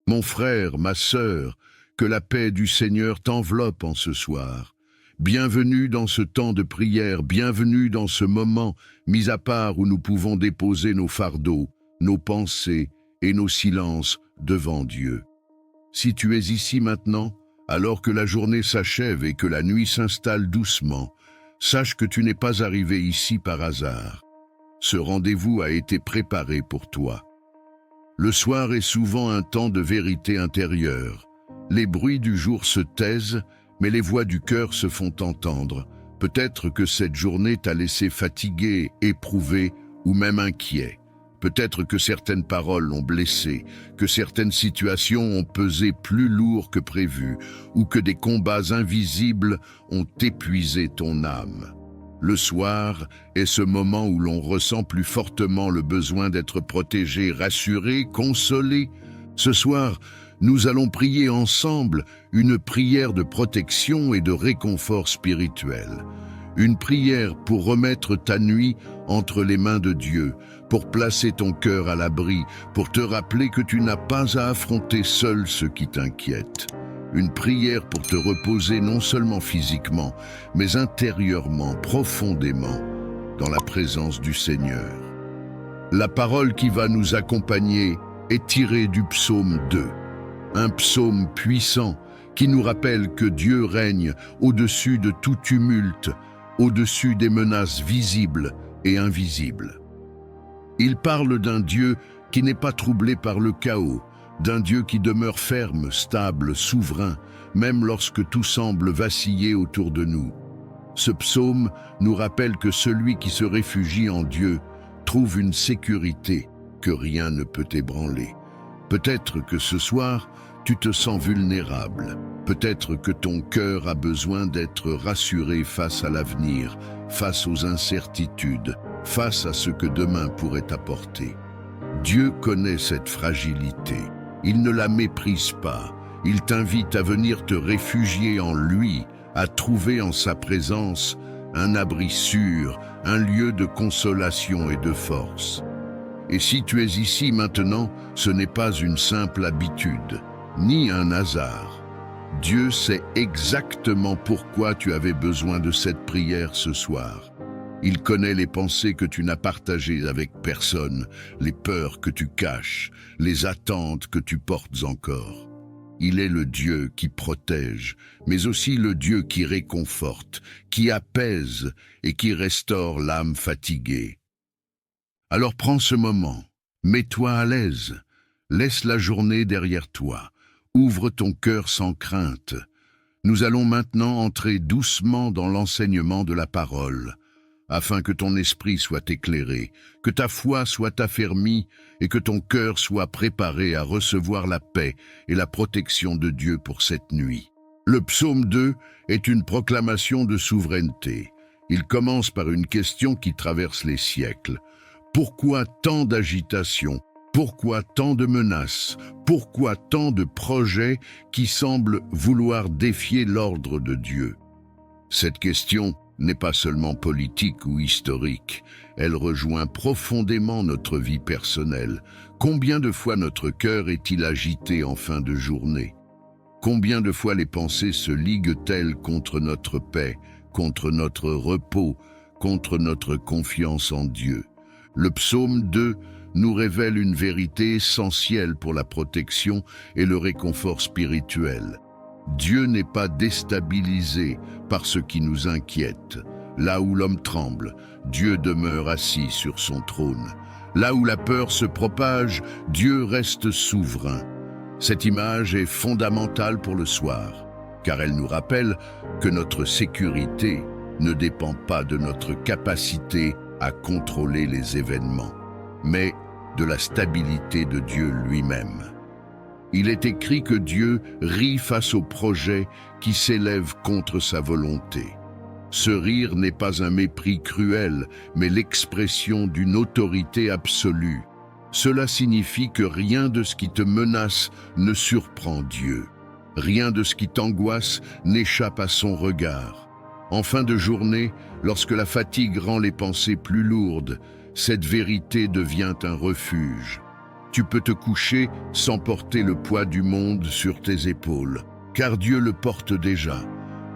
Mon frère, ma sœur, que la paix du Seigneur t'enveloppe en ce soir. Bienvenue dans ce temps de prière, bienvenue dans ce moment mis à part où nous pouvons déposer nos fardeaux, nos pensées et nos silences devant Dieu. Si tu es ici maintenant, alors que la journée s'achève et que la nuit s'installe doucement, sache que tu n'es pas arrivé ici par hasard. Ce rendez-vous a été préparé pour toi. Le soir est souvent un temps de vérité intérieure. Les bruits du jour se taisent, mais les voix du cœur se font entendre. Peut-être que cette journée t'a laissé fatigué, éprouvé ou même inquiet. Peut-être que certaines paroles l'ont blessé, que certaines situations ont pesé plus lourd que prévu, ou que des combats invisibles ont épuisé ton âme. Le soir est ce moment où l'on ressent plus fortement le besoin d'être protégé, rassuré, consolé. Ce soir, nous allons prier ensemble une prière de protection et de réconfort spirituel. Une prière pour remettre ta nuit entre les mains de Dieu, pour placer ton cœur à l'abri, pour te rappeler que tu n'as pas à affronter seul ce qui t'inquiète. Une prière pour te reposer non seulement physiquement, mais intérieurement, profondément, dans la présence du Seigneur. La parole qui va nous accompagner est tirée du psaume 2, un psaume puissant qui nous rappelle que Dieu règne au-dessus de tout tumulte, au-dessus des menaces visibles et invisibles. Il parle d'un Dieu qui n'est pas troublé par le chaos, d'un Dieu qui demeure ferme, stable, souverain, même lorsque tout semble vaciller autour de nous. Ce psaume nous rappelle que celui qui se réfugie en Dieu trouve une sécurité que rien ne peut ébranler. Peut-être que ce soir, tu te sens vulnérable. Peut-être que ton cœur a besoin d'être rassuré face à l'avenir, face aux incertitudes, face à ce que demain pourrait apporter. Dieu connaît cette fragilité. Il ne la méprise pas. Il t'invite à venir te réfugier en lui, à trouver en sa présence un abri sûr, un lieu de consolation et de force. Et si tu es ici maintenant, ce n'est pas une simple habitude, ni un hasard. Dieu sait exactement pourquoi tu avais besoin de cette prière ce soir. Il connaît les pensées que tu n'as partagées avec personne, les peurs que tu caches, les attentes que tu portes encore. Il est le Dieu qui protège, mais aussi le Dieu qui réconforte, qui apaise et qui restaure l'âme fatiguée. Alors prends ce moment, mets-toi à l'aise, laisse la journée derrière toi, ouvre ton cœur sans crainte. Nous allons maintenant entrer doucement dans l'enseignement de la parole, afin que ton esprit soit éclairé, que ta foi soit affermie et que ton cœur soit préparé à recevoir la paix et la protection de Dieu pour cette nuit. Le psaume 2 est une proclamation de souveraineté. Il commence par une question qui traverse les siècles. Pourquoi tant d'agitation? Pourquoi tant de menaces? Pourquoi tant de projets qui semblent vouloir défier l'ordre de Dieu? Cette question n'est pas seulement politique ou historique, elle rejoint profondément notre vie personnelle. Combien de fois notre cœur est-il agité en fin de journée? Combien de fois les pensées se liguent-elles contre notre paix, contre notre repos, contre notre confiance en Dieu? Le psaume 2 nous révèle une vérité essentielle pour la protection et le réconfort spirituel. Dieu n'est pas déstabilisé par ce qui nous inquiète. Là où l'homme tremble, Dieu demeure assis sur son trône. Là où la peur se propage, Dieu reste souverain. Cette image est fondamentale pour le soir, car elle nous rappelle que notre sécurité ne dépend pas de notre capacité à contrôler les événements, mais de la stabilité de Dieu lui-même. Il est écrit que Dieu rit face aux projets qui s'élèvent contre sa volonté. Ce rire n'est pas un mépris cruel, mais l'expression d'une autorité absolue. Cela signifie que rien de ce qui te menace ne surprend Dieu. Rien de ce qui t'angoisse n'échappe à son regard. En fin de journée, lorsque la fatigue rend les pensées plus lourdes, cette vérité devient un refuge. tu peux te coucher sans porter le poids du monde sur tes épaules, car Dieu le porte déjà.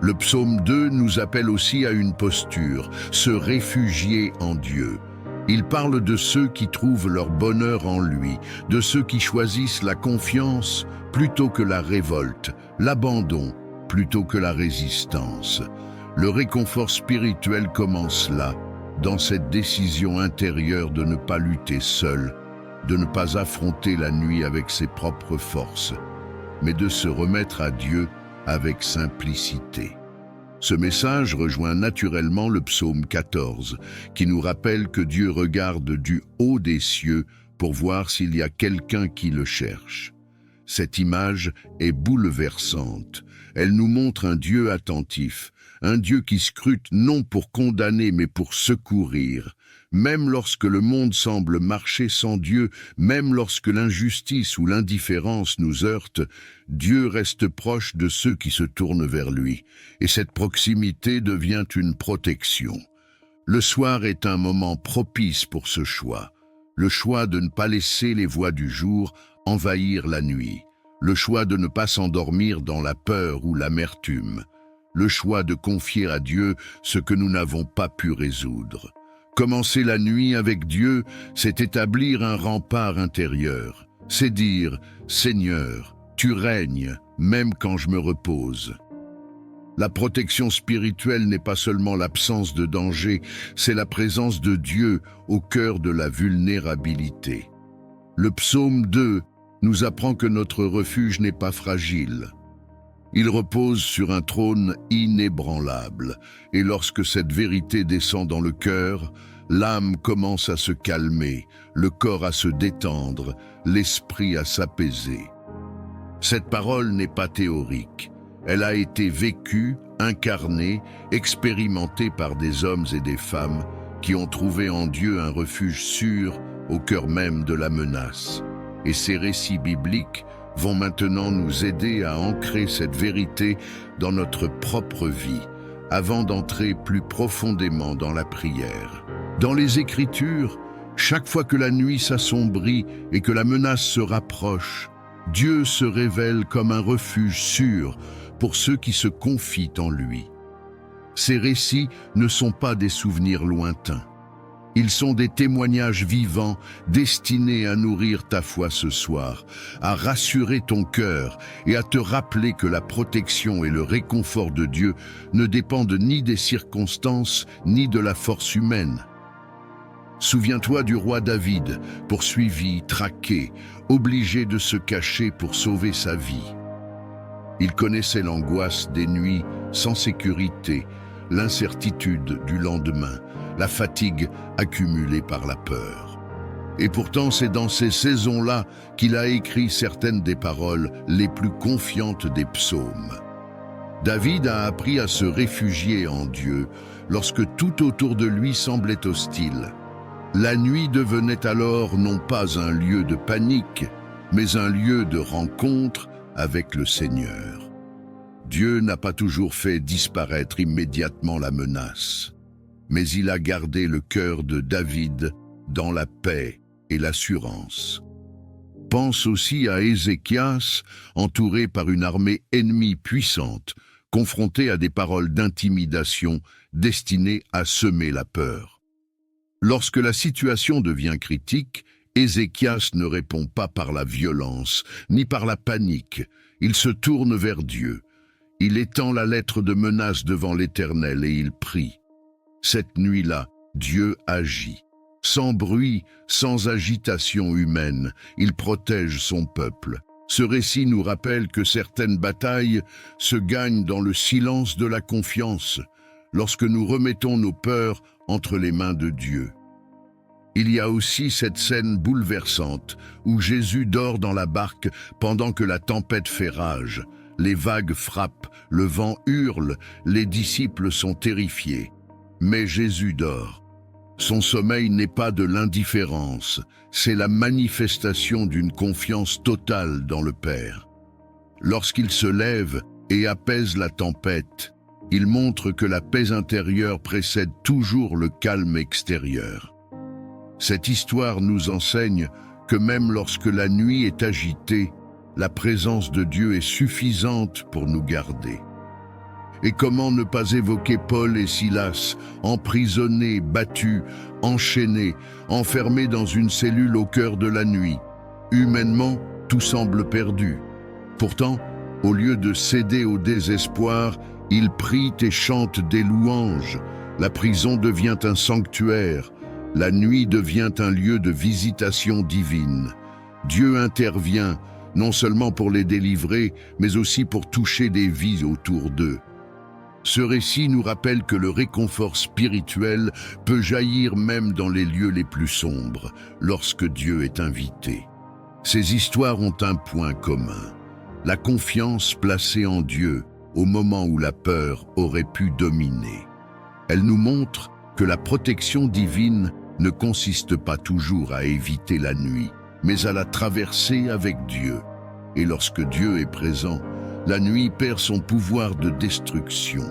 Le psaume 2 nous appelle aussi à une posture, se réfugier en Dieu. Il parle de ceux qui trouvent leur bonheur en lui, de ceux qui choisissent la confiance plutôt que la révolte, l'abandon plutôt que la résistance. Le réconfort spirituel commence là, dans cette décision intérieure de ne pas lutter seul, de ne pas affronter la nuit avec ses propres forces, mais de se remettre à Dieu avec simplicité. Ce message rejoint naturellement le psaume 14, qui nous rappelle que Dieu regarde du haut des cieux pour voir s'il y a quelqu'un qui le cherche. Cette image est bouleversante. Elle nous montre un Dieu attentif, un Dieu qui scrute non pour condamner mais pour secourir. Même lorsque le monde semble marcher sans Dieu, même lorsque l'injustice ou l'indifférence nous heurte, Dieu reste proche de ceux qui se tournent vers lui, et cette proximité devient une protection. Le soir est un moment propice pour ce choix, le choix de ne pas laisser les voix du jour envahir la nuit, le choix de ne pas s'endormir dans la peur ou l'amertume, le choix de confier à Dieu ce que nous n'avons pas pu résoudre. Commencer la nuit avec Dieu, c'est établir un rempart intérieur. C'est dire « Seigneur, tu règnes, même quand je me repose ». La protection spirituelle n'est pas seulement l'absence de danger, c'est la présence de Dieu au cœur de la vulnérabilité. Le psaume 2 nous apprend que notre refuge n'est pas fragile. Il repose sur un trône inébranlable, et lorsque cette vérité descend dans le cœur, l'âme commence à se calmer, le corps à se détendre, l'esprit à s'apaiser. Cette parole n'est pas théorique, elle a été vécue, incarnée, expérimentée par des hommes et des femmes qui ont trouvé en Dieu un refuge sûr au cœur même de la menace. Et ces récits bibliques vont maintenant nous aider à ancrer cette vérité dans notre propre vie, avant d'entrer plus profondément dans la prière. Dans les Écritures, chaque fois que la nuit s'assombrit et que la menace se rapproche, Dieu se révèle comme un refuge sûr pour ceux qui se confient en lui. Ces récits ne sont pas des souvenirs lointains. Ils sont des témoignages vivants destinés à nourrir ta foi ce soir, à rassurer ton cœur et à te rappeler que la protection et le réconfort de Dieu ne dépendent ni des circonstances ni de la force humaine. Souviens-toi du roi David, poursuivi, traqué, obligé de se cacher pour sauver sa vie. Il connaissait l'angoisse des nuits sans sécurité, l'incertitude du lendemain, la fatigue accumulée par la peur. Et pourtant, c'est dans ces saisons-là qu'il a écrit certaines des paroles les plus confiantes des psaumes. David a appris à se réfugier en Dieu lorsque tout autour de lui semblait hostile. La nuit devenait alors non pas un lieu de panique, mais un lieu de rencontre avec le Seigneur. Dieu n'a pas toujours fait disparaître immédiatement la menace, mais il a gardé le cœur de David dans la paix et l'assurance. Pense aussi à Ézéchias, entouré par une armée ennemie puissante, confronté à des paroles d'intimidation destinées à semer la peur. Lorsque la situation devient critique, Ézéchias ne répond pas par la violence, ni par la panique. Il se tourne vers Dieu. Il étend la lettre de menace devant l'Éternel et il prie. Cette nuit-là, Dieu agit. Sans bruit, sans agitation humaine, il protège son peuple. Ce récit nous rappelle que certaines batailles se gagnent dans le silence de la confiance, lorsque nous remettons nos peurs entre les mains de Dieu. Il y a aussi cette scène bouleversante où Jésus dort dans la barque pendant que la tempête fait rage. Les vagues frappent, le vent hurle, les disciples sont terrifiés. Mais Jésus dort. Son sommeil n'est pas de l'indifférence, c'est la manifestation d'une confiance totale dans le Père. Lorsqu'il se lève et apaise la tempête, il montre que la paix intérieure précède toujours le calme extérieur. Cette histoire nous enseigne que même lorsque la nuit est agitée, la présence de Dieu est suffisante pour nous garder. Et comment ne pas évoquer Paul et Silas, emprisonnés, battus, enchaînés, enfermés dans une cellule au cœur de la nuit. Humainement, tout semble perdu. Pourtant, au lieu de céder au désespoir, ils prient et chantent des louanges. La prison devient un sanctuaire. La nuit devient un lieu de visitation divine. Dieu intervient, non seulement pour les délivrer, mais aussi pour toucher des vies autour d'eux. Ce récit nous rappelle que le réconfort spirituel peut jaillir même dans les lieux les plus sombres, lorsque Dieu est invité. Ces histoires ont un point commun: la confiance placée en Dieu au moment où la peur aurait pu dominer. Elles nous montrent que la protection divine ne consiste pas toujours à éviter la nuit, mais à la traverser avec Dieu. Et lorsque Dieu est présent, la nuit perd son pouvoir de destruction.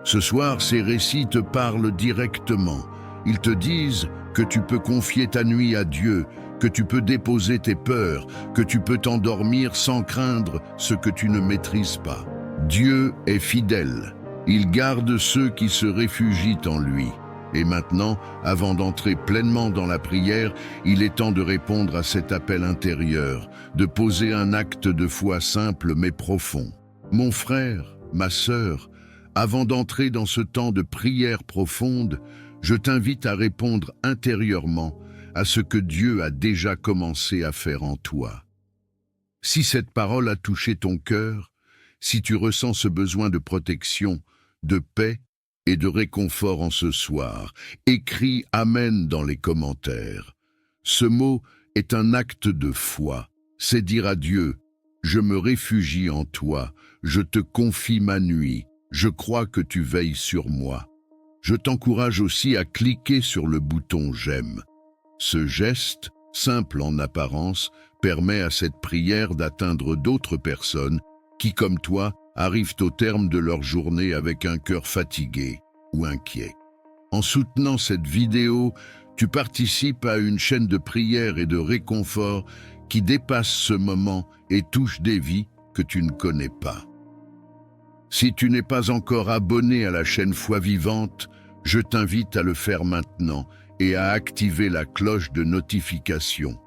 Ce soir, ces récits te parlent directement. Ils te disent que tu peux confier ta nuit à Dieu, que tu peux déposer tes peurs, que tu peux t'endormir sans craindre ce que tu ne maîtrises pas. Dieu est fidèle. Il garde ceux qui se réfugient en lui. Et maintenant, avant d'entrer pleinement dans la prière, il est temps de répondre à cet appel intérieur, de poser un acte de foi simple mais profond. Mon frère, ma sœur, avant d'entrer dans ce temps de prière profonde, je t'invite à répondre intérieurement à ce que Dieu a déjà commencé à faire en toi. Si cette parole a touché ton cœur, si tu ressens ce besoin de protection, de paix et de réconfort en ce soir, écris Amen dans les commentaires. Ce mot est un acte de foi. C'est dire à Dieu: je me réfugie en toi, je te confie ma nuit, je crois que tu veilles sur moi. Je t'encourage aussi à cliquer sur le bouton j'aime. Ce geste, simple en apparence, permet à cette prière d'atteindre d'autres personnes qui, comme toi, arrivent au terme de leur journée avec un cœur fatigué ou inquiet. En soutenant cette vidéo, tu participes à une chaîne de prière et de réconfort qui dépasse ce moment et touche des vies que tu ne connais pas. Si tu n'es pas encore abonné à la chaîne Foi Vivante, je t'invite à le faire maintenant et à activer la cloche de notification.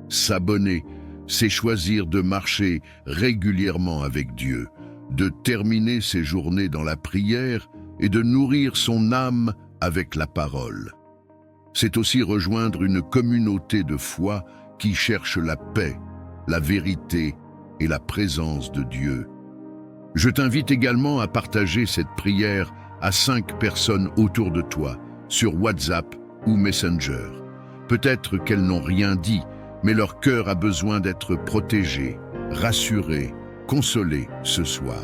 S'abonner, c'est choisir de marcher régulièrement avec Dieu, de terminer ses journées dans la prière et de nourrir son âme avec la parole. C'est aussi rejoindre une communauté de foi qui cherche la paix, la vérité et la présence de Dieu. Je t'invite également à partager cette prière à 5 personnes autour de toi, sur WhatsApp ou Messenger. Peut-être qu'elles n'ont rien dit, mais leur cœur a besoin d'être protégé, rassuré, consolé ce soir.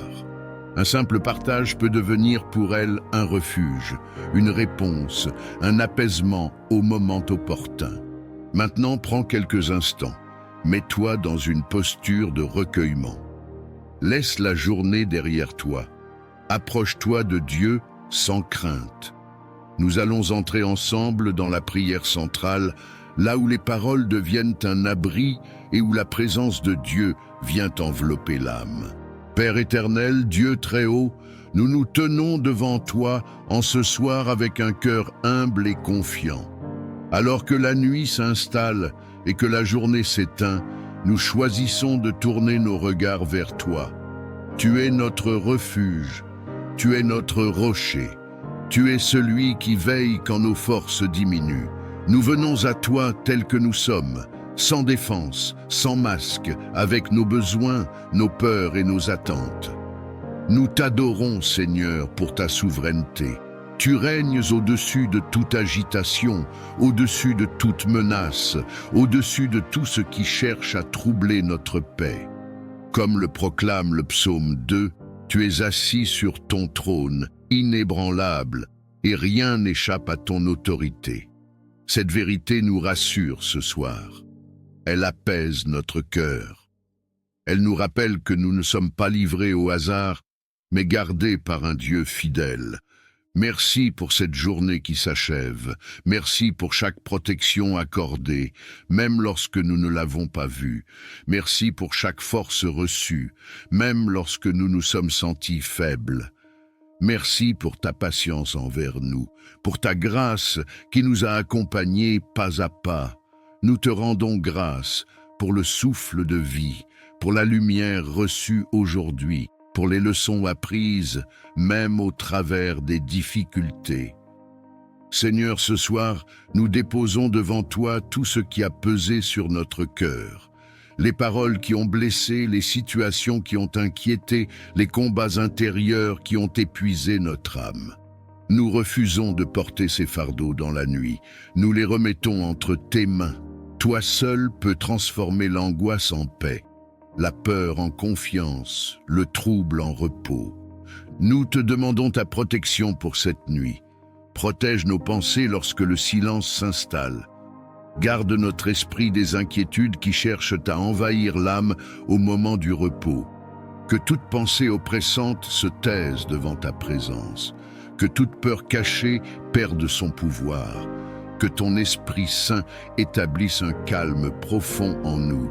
Un simple partage peut devenir pour elles un refuge, une réponse, un apaisement au moment opportun. Maintenant, prends quelques instants. Mets-toi dans une posture de recueillement. Laisse la journée derrière toi. Approche-toi de Dieu sans crainte. Nous allons entrer ensemble dans la prière centrale, là où les paroles deviennent un abri et où la présence de Dieu vient envelopper l'âme. Père éternel, Dieu très haut, nous nous tenons devant toi en ce soir avec un cœur humble et confiant. Alors que la nuit s'installe et que la journée s'éteint, nous choisissons de tourner nos regards vers toi. Tu es notre refuge, tu es notre rocher, tu es celui qui veille quand nos forces diminuent. Nous venons à toi tels que nous sommes, sans défense, sans masque, avec nos besoins, nos peurs et nos attentes. Nous t'adorons, Seigneur, pour ta souveraineté. Tu règnes au-dessus de toute agitation, au-dessus de toute menace, au-dessus de tout ce qui cherche à troubler notre paix. Comme le proclame le psaume 2, tu es assis sur ton trône, inébranlable, et rien n'échappe à ton autorité. Cette vérité nous rassure ce soir. Elle apaise notre cœur. Elle nous rappelle que nous ne sommes pas livrés au hasard, mais gardés par un Dieu fidèle. Merci pour cette journée qui s'achève. Merci pour chaque protection accordée, même lorsque nous ne l'avons pas vue. Merci pour chaque force reçue, même lorsque nous nous sommes sentis faibles. Merci pour ta patience envers nous, pour ta grâce qui nous a accompagnés pas à pas. Nous te rendons grâce pour le souffle de vie, pour la lumière reçue aujourd'hui, pour les leçons apprises, même au travers des difficultés. Seigneur, ce soir, nous déposons devant toi tout ce qui a pesé sur notre cœur. Les paroles qui ont blessé, les situations qui ont inquiété, les combats intérieurs qui ont épuisé notre âme. Nous refusons de porter ces fardeaux dans la nuit. Nous les remettons entre tes mains. Toi seul peux transformer l'angoisse en paix, la peur en confiance, le trouble en repos. Nous te demandons ta protection pour cette nuit. Protège nos pensées lorsque le silence s'installe. Garde notre esprit des inquiétudes qui cherchent à envahir l'âme au moment du repos. Que toute pensée oppressante se taise devant ta présence. Que toute peur cachée perde son pouvoir. Que ton Esprit Saint établisse un calme profond en nous.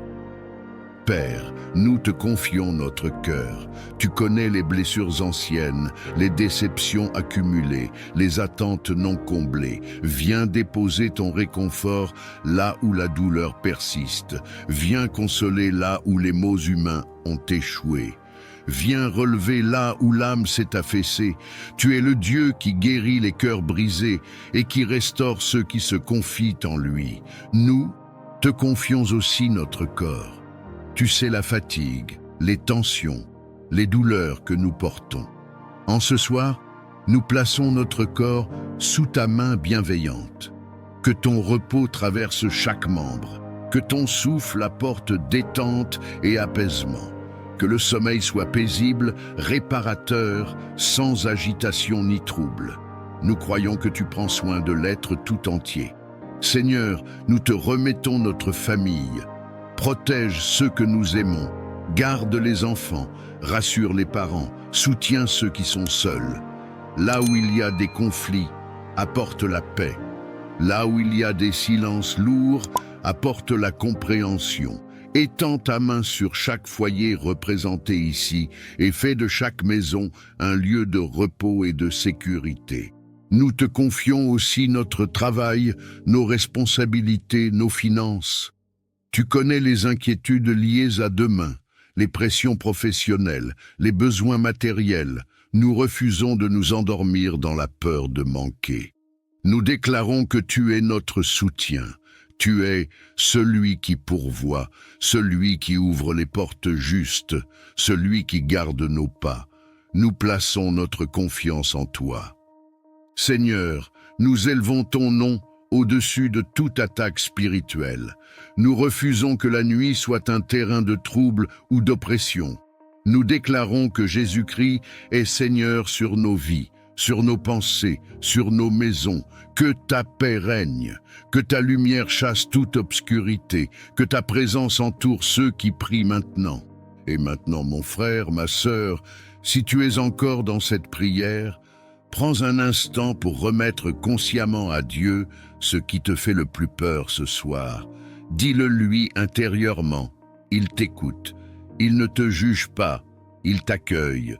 Père, nous te confions notre cœur. Tu connais les blessures anciennes, les déceptions accumulées, les attentes non comblées. Viens déposer ton réconfort là où la douleur persiste. Viens consoler là où les mots humains ont échoué. Viens relever là où l'âme s'est affaissée. Tu es le Dieu qui guérit les cœurs brisés et qui restaure ceux qui se confient en lui. Nous te confions aussi notre corps. Tu sais la fatigue, les tensions, les douleurs que nous portons. En ce soir, nous plaçons notre corps sous ta main bienveillante. Que ton repos traverse chaque membre, que ton souffle apporte détente et apaisement, que le sommeil soit paisible, réparateur, sans agitation ni trouble. Nous croyons que tu prends soin de l'être tout entier. Seigneur, nous te remettons notre famille. Protège ceux que nous aimons, garde les enfants, rassure les parents, soutiens ceux qui sont seuls. Là où il y a des conflits, apporte la paix. Là où il y a des silences lourds, apporte la compréhension. Étends ta main sur chaque foyer représenté ici et fais de chaque maison un lieu de repos et de sécurité. Nous te confions aussi notre travail, nos responsabilités, nos finances. Tu connais les inquiétudes liées à demain, les pressions professionnelles, les besoins matériels. Nous refusons de nous endormir dans la peur de manquer. Nous déclarons que tu es notre soutien. Tu es celui qui pourvoit, celui qui ouvre les portes justes, celui qui garde nos pas. Nous plaçons notre confiance en toi. Seigneur, nous élevons ton nom au-dessus de toute attaque spirituelle. Nous refusons que la nuit soit un terrain de trouble ou d'oppression. Nous déclarons que Jésus-Christ est Seigneur sur nos vies, sur nos pensées, sur nos maisons. Que ta paix règne, que ta lumière chasse toute obscurité, que ta présence entoure ceux qui prient maintenant. Et maintenant, mon frère, ma sœur, si tu es encore dans cette prière, prends un instant pour remettre consciemment à Dieu ce qui te fait le plus peur ce soir. Dis-le lui intérieurement. Il t'écoute. Il ne te juge pas. Il t'accueille.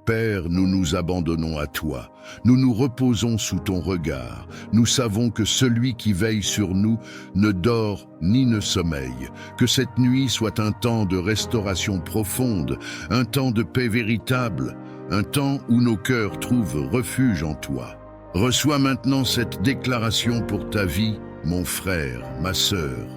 Père, nous nous abandonnons à toi. Nous nous reposons sous ton regard. Nous savons que celui qui veille sur nous ne dort ni ne sommeille. Que cette nuit soit un temps de restauration profonde, un temps de paix véritable, un temps où nos cœurs trouvent refuge en toi. Reçois maintenant cette déclaration pour ta vie, mon frère, ma sœur.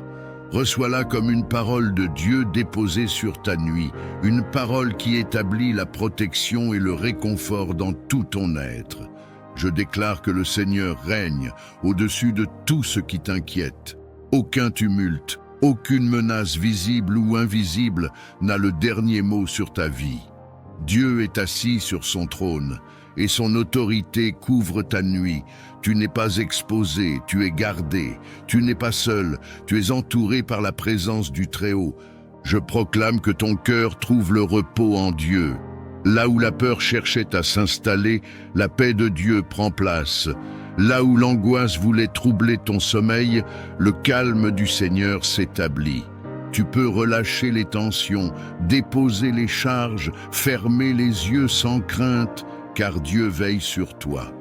Reçois-la comme une parole de Dieu déposée sur ta nuit, une parole qui établit la protection et le réconfort dans tout ton être. Je déclare que le Seigneur règne au-dessus de tout ce qui t'inquiète. Aucun tumulte, aucune menace visible ou invisible n'a le dernier mot sur ta vie. Dieu est assis sur son trône et son autorité couvre ta nuit. Tu n'es pas exposé, tu es gardé. Tu n'es pas seul, tu es entouré par la présence du Très-Haut. Je proclame que ton cœur trouve le repos en Dieu. Là où la peur cherchait à s'installer, la paix de Dieu prend place. Là où l'angoisse voulait troubler ton sommeil, le calme du Seigneur s'établit. Tu peux relâcher les tensions, déposer les charges, fermer les yeux sans crainte, car Dieu veille sur toi.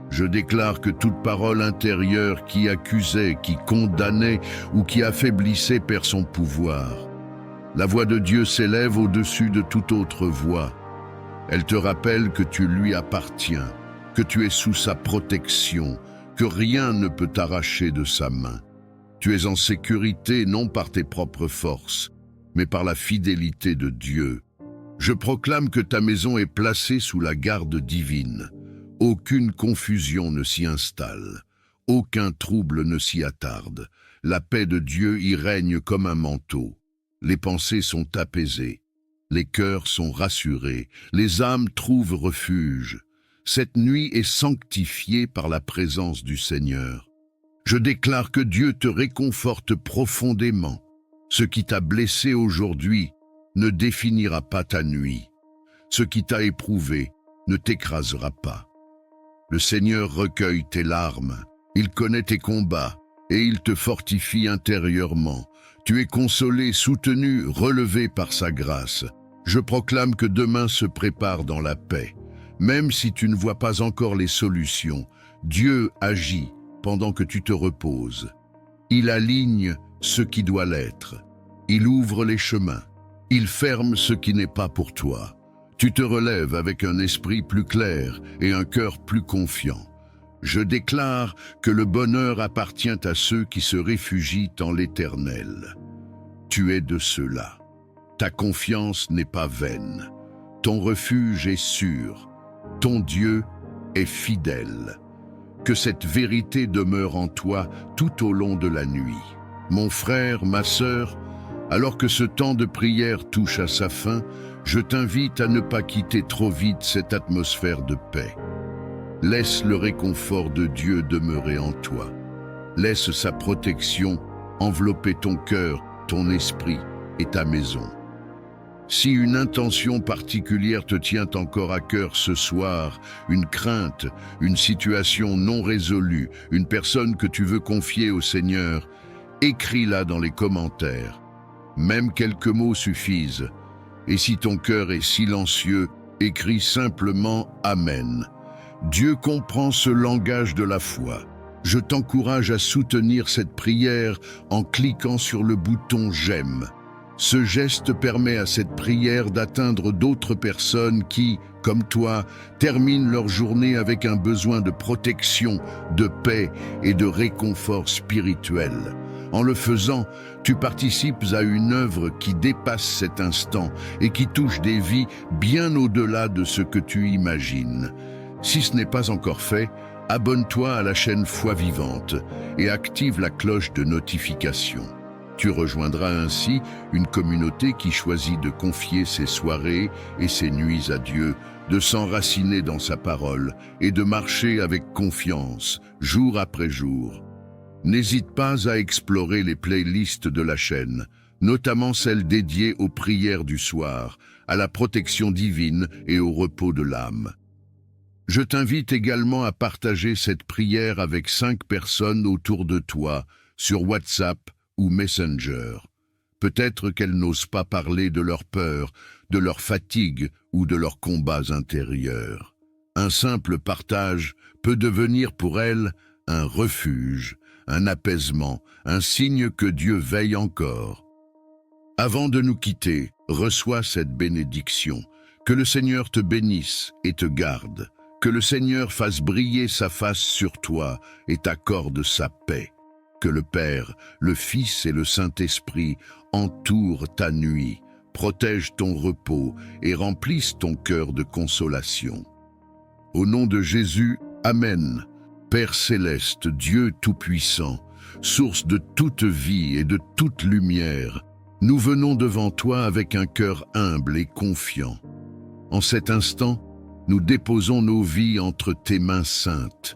Je déclare que toute parole intérieure qui accusait, qui condamnait ou qui affaiblissait perd son pouvoir. La voix de Dieu s'élève au-dessus de toute autre voix. Elle te rappelle que tu lui appartiens, que tu es sous sa protection, que rien ne peut t'arracher de sa main. Tu es en sécurité non par tes propres forces, mais par la fidélité de Dieu. Je proclame que ta maison est placée sous la garde divine. Aucune confusion ne s'y installe, aucun trouble ne s'y attarde. La paix de Dieu y règne comme un manteau. Les pensées sont apaisées, les cœurs sont rassurés, les âmes trouvent refuge. Cette nuit est sanctifiée par la présence du Seigneur. Je déclare que Dieu te réconforte profondément. Ce qui t'a blessé aujourd'hui ne définira pas ta nuit. Ce qui t'a éprouvé ne t'écrasera pas. Le Seigneur recueille tes larmes, il connaît tes combats et il te fortifie intérieurement. Tu es consolé, soutenu, relevé par sa grâce. Je proclame que demain se prépare dans la paix. Même si tu ne vois pas encore les solutions, Dieu agit pendant que tu te reposes. Il aligne ce qui doit l'être. Il ouvre les chemins. Il ferme ce qui n'est pas pour toi. Tu te relèves avec un esprit plus clair et un cœur plus confiant. Je déclare que le bonheur appartient à ceux qui se réfugient en l'Éternel. Tu es de ceux-là. Ta confiance n'est pas vaine. Ton refuge est sûr. Ton Dieu est fidèle. Que cette vérité demeure en toi tout au long de la nuit. Mon frère, ma sœur, alors que ce temps de prière touche à sa fin, je t'invite à ne pas quitter trop vite cette atmosphère de paix. Laisse le réconfort de Dieu demeurer en toi. Laisse sa protection envelopper ton cœur, ton esprit et ta maison. Si une intention particulière te tient encore à cœur ce soir, une crainte, une situation non résolue, une personne que tu veux confier au Seigneur, écris-la dans les commentaires. Même quelques mots suffisent. Et si ton cœur est silencieux, écris simplement « Amen ». Dieu comprend ce langage de la foi. Je t'encourage à soutenir cette prière en cliquant sur le bouton « J'aime ». Ce geste permet à cette prière d'atteindre d'autres personnes qui, comme toi, terminent leur journée avec un besoin de protection, de paix et de réconfort spirituel. En le faisant, tu participes à une œuvre qui dépasse cet instant et qui touche des vies bien au-delà de ce que tu imagines. Si ce n'est pas encore fait, abonne-toi à la chaîne Foi Vivante et active la cloche de notification. Tu rejoindras ainsi une communauté qui choisit de confier ses soirées et ses nuits à Dieu, de s'enraciner dans sa parole et de marcher avec confiance, jour après jour. N'hésite pas à explorer les playlists de la chaîne, notamment celles dédiées aux prières du soir, à la protection divine et au repos de l'âme. Je t'invite également à partager cette prière avec 5 personnes autour de toi, sur WhatsApp ou Messenger. Peut-être qu'elles n'osent pas parler de leur peur, de leur fatigue ou de leurs combats intérieurs. Un simple partage peut devenir pour elles un refuge, un apaisement, un signe que Dieu veille encore. Avant de nous quitter, reçois cette bénédiction. Que le Seigneur te bénisse et te garde. Que le Seigneur fasse briller sa face sur toi et t'accorde sa paix. Que le Père, le Fils et le Saint-Esprit entourent ta nuit, protègent ton repos et remplissent ton cœur de consolation. Au nom de Jésus, Amen. Père céleste, Dieu tout-puissant, source de toute vie et de toute lumière, nous venons devant toi avec un cœur humble et confiant. En cet instant, nous déposons nos vies entre tes mains saintes.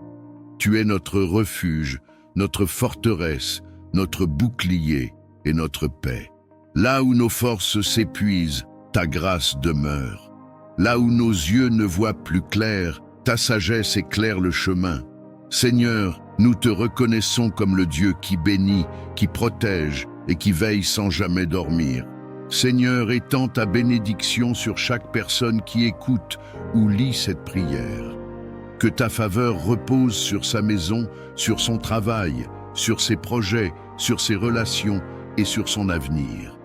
Tu es notre refuge, notre forteresse, notre bouclier et notre paix. Là où nos forces s'épuisent, ta grâce demeure. Là où nos yeux ne voient plus clair, ta sagesse éclaire le chemin. Seigneur, nous te reconnaissons comme le Dieu qui bénit, qui protège et qui veille sans jamais dormir. Seigneur, étends ta bénédiction sur chaque personne qui écoute ou lit cette prière. Que ta faveur repose sur sa maison, sur son travail, sur ses projets, sur ses relations et sur son avenir.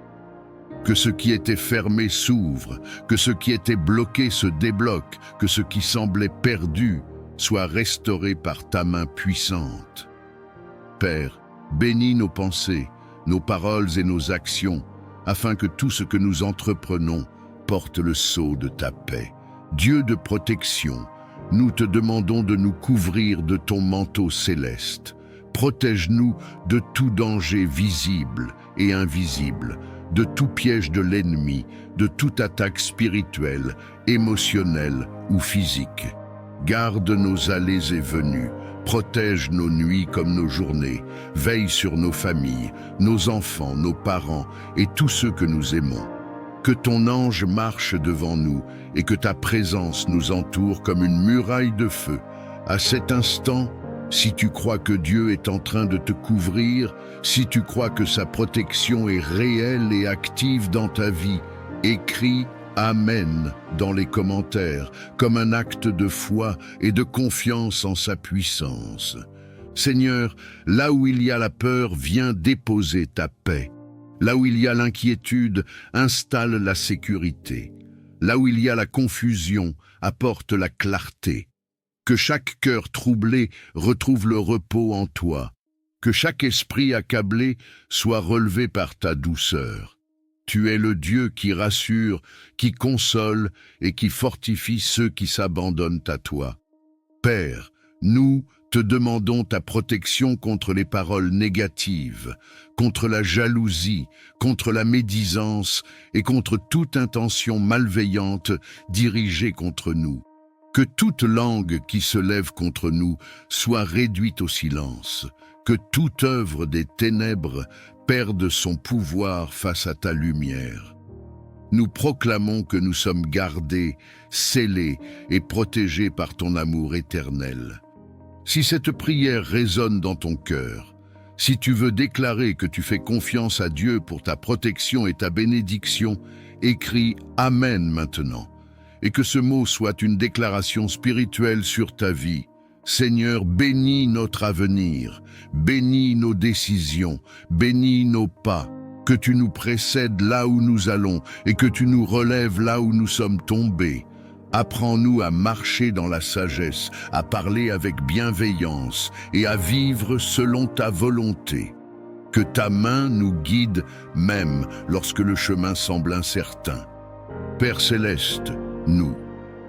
Que ce qui était fermé s'ouvre, que ce qui était bloqué se débloque, que ce qui semblait perdu soit restauré par ta main puissante. Père, bénis nos pensées, nos paroles et nos actions, afin que tout ce que nous entreprenons porte le sceau de ta paix. Dieu de protection, nous te demandons de nous couvrir de ton manteau céleste. Protège-nous de tout danger visible et invisible, de tout piège de l'ennemi, de toute attaque spirituelle, émotionnelle ou physique. Garde nos allées et venues, protège nos nuits comme nos journées, veille sur nos familles, nos enfants, nos parents et tous ceux que nous aimons. Que ton ange marche devant nous et que ta présence nous entoure comme une muraille de feu. À cet instant, si tu crois que Dieu est en train de te couvrir, si tu crois que sa protection est réelle et active dans ta vie, écris Amen dans les commentaires, comme un acte de foi et de confiance en sa puissance. Seigneur, là où il y a la peur, viens déposer ta paix. Là où il y a l'inquiétude, installe la sécurité. Là où il y a la confusion, apporte la clarté. Que chaque cœur troublé retrouve le repos en toi. Que chaque esprit accablé soit relevé par ta douceur. Tu es le Dieu qui rassure, qui console et qui fortifie ceux qui s'abandonnent à toi. Père, nous te demandons ta protection contre les paroles négatives, contre la jalousie, contre la médisance et contre toute intention malveillante dirigée contre nous. Que toute langue qui se lève contre nous soit réduite au silence, que toute œuvre des ténèbres perde son pouvoir face à ta lumière. Nous proclamons que nous sommes gardés, scellés et protégés par ton amour éternel. Si cette prière résonne dans ton cœur, si tu veux déclarer que tu fais confiance à Dieu pour ta protection et ta bénédiction, écris Amen maintenant, et que ce mot soit une déclaration spirituelle sur ta vie. Seigneur, bénis notre avenir, bénis nos décisions, bénis nos pas, que tu nous précèdes là où nous allons et que tu nous relèves là où nous sommes tombés. Apprends-nous à marcher dans la sagesse, à parler avec bienveillance et à vivre selon ta volonté. Que ta main nous guide même lorsque le chemin semble incertain. Père céleste, nous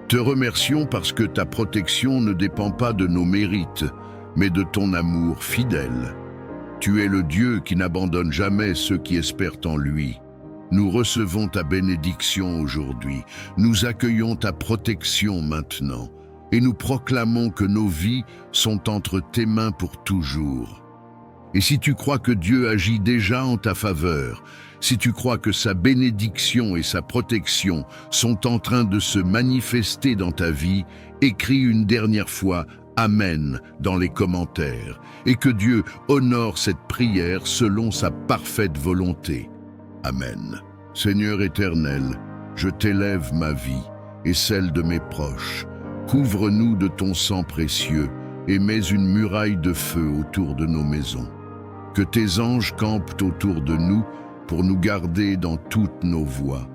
te remercions parce que ta protection ne dépend pas de nos mérites, mais de ton amour fidèle. Tu es le Dieu qui n'abandonne jamais ceux qui espèrent en lui. Nous recevons ta bénédiction aujourd'hui, nous accueillons ta protection maintenant, et nous proclamons que nos vies sont entre tes mains pour toujours. Et si tu crois que Dieu agit déjà en ta faveur, si tu crois que sa bénédiction et sa protection sont en train de se manifester dans ta vie, écris une dernière fois Amen dans les commentaires, et que Dieu honore cette prière selon sa parfaite volonté. Amen. Seigneur éternel, je t'élève ma vie et celle de mes proches. Couvre-nous de ton sang précieux et mets une muraille de feu autour de nos maisons. Que tes anges campent autour de nous pour nous garder dans toutes nos voies.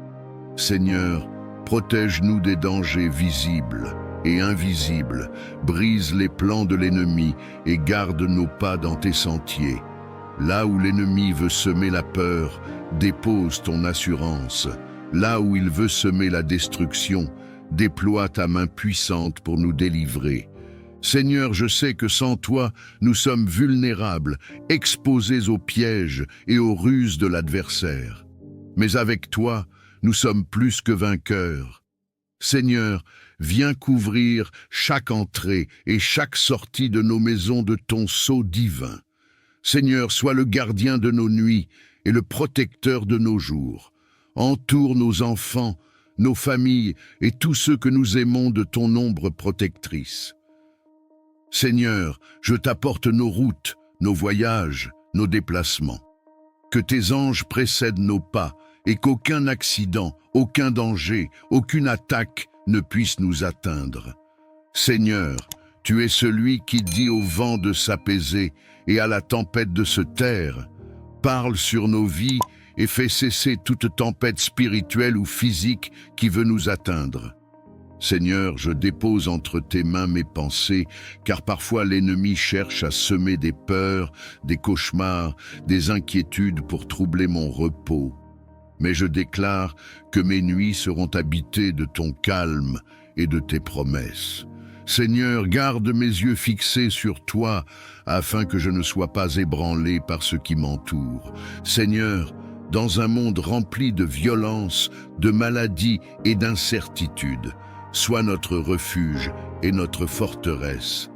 Seigneur, protège-nous des dangers visibles et invisibles, brise les plans de l'ennemi et garde nos pas dans tes sentiers. Là où l'ennemi veut semer la peur, dépose ton assurance. Là où il veut semer la destruction, déploie ta main puissante pour nous délivrer. Seigneur, je sais que sans toi, nous sommes vulnérables, exposés aux pièges et aux ruses de l'adversaire. Mais avec toi, nous sommes plus que vainqueurs. Seigneur, viens couvrir chaque entrée et chaque sortie de nos maisons de ton sceau divin. Seigneur, sois le gardien de nos nuits et le protecteur de nos jours. Entoure nos enfants, nos familles et tous ceux que nous aimons de ton ombre protectrice. Seigneur, je t'apporte nos routes, nos voyages, nos déplacements. Que tes anges précèdent nos pas et qu'aucun accident, aucun danger, aucune attaque ne puisse nous atteindre. Seigneur, tu es celui qui dit au vent de s'apaiser et à la tempête de se taire. Parle sur nos vies et fais cesser toute tempête spirituelle ou physique qui veut nous atteindre. Seigneur, je dépose entre tes mains mes pensées, car parfois l'ennemi cherche à semer des peurs, des cauchemars, des inquiétudes pour troubler mon repos. Mais je déclare que mes nuits seront habitées de ton calme et de tes promesses. Seigneur, garde mes yeux fixés sur toi, afin que je ne sois pas ébranlé par ce qui m'entoure. Seigneur, dans un monde rempli de violence, de maladies et d'incertitudes, sois notre refuge et notre forteresse.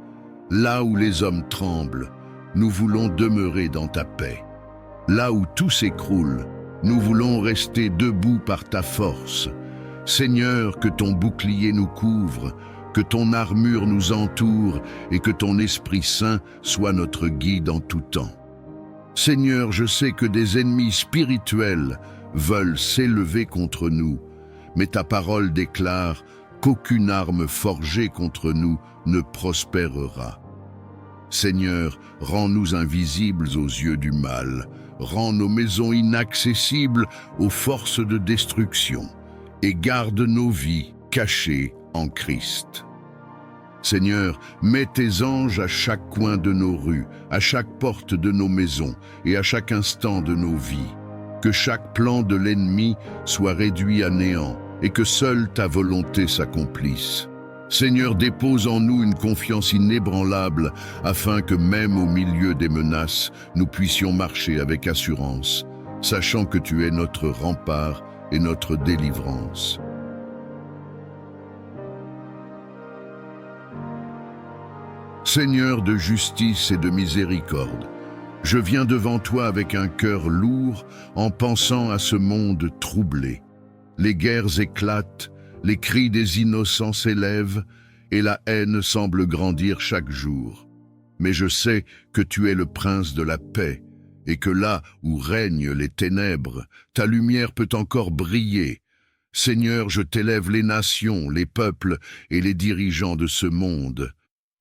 Là où les hommes tremblent, nous voulons demeurer dans ta paix. Là où tout s'écroule, nous voulons rester debout par ta force. Seigneur, que ton bouclier nous couvre, que ton armure nous entoure et que ton Esprit Saint soit notre guide en tout temps. Seigneur, je sais que des ennemis spirituels veulent s'élever contre nous, mais ta parole déclare qu'aucune arme forgée contre nous ne prospérera. Seigneur, rends-nous invisibles aux yeux du mal, rends nos maisons inaccessibles aux forces de destruction et garde nos vies cachées en Christ. Seigneur, mets tes anges à chaque coin de nos rues, à chaque porte de nos maisons et à chaque instant de nos vies. Que chaque plan de l'ennemi soit réduit à néant et que seule ta volonté s'accomplisse. Seigneur, dépose en nous une confiance inébranlable afin que même au milieu des menaces, nous puissions marcher avec assurance, sachant que tu es notre rempart et notre délivrance. Seigneur de justice et de miséricorde, je viens devant toi avec un cœur lourd en pensant à ce monde troublé. Les guerres éclatent, les cris des innocents s'élèvent et la haine semble grandir chaque jour. Mais je sais que tu es le prince de la paix et que là où règnent les ténèbres, ta lumière peut encore briller. Seigneur, je t'élève les nations, les peuples et les dirigeants de ce monde.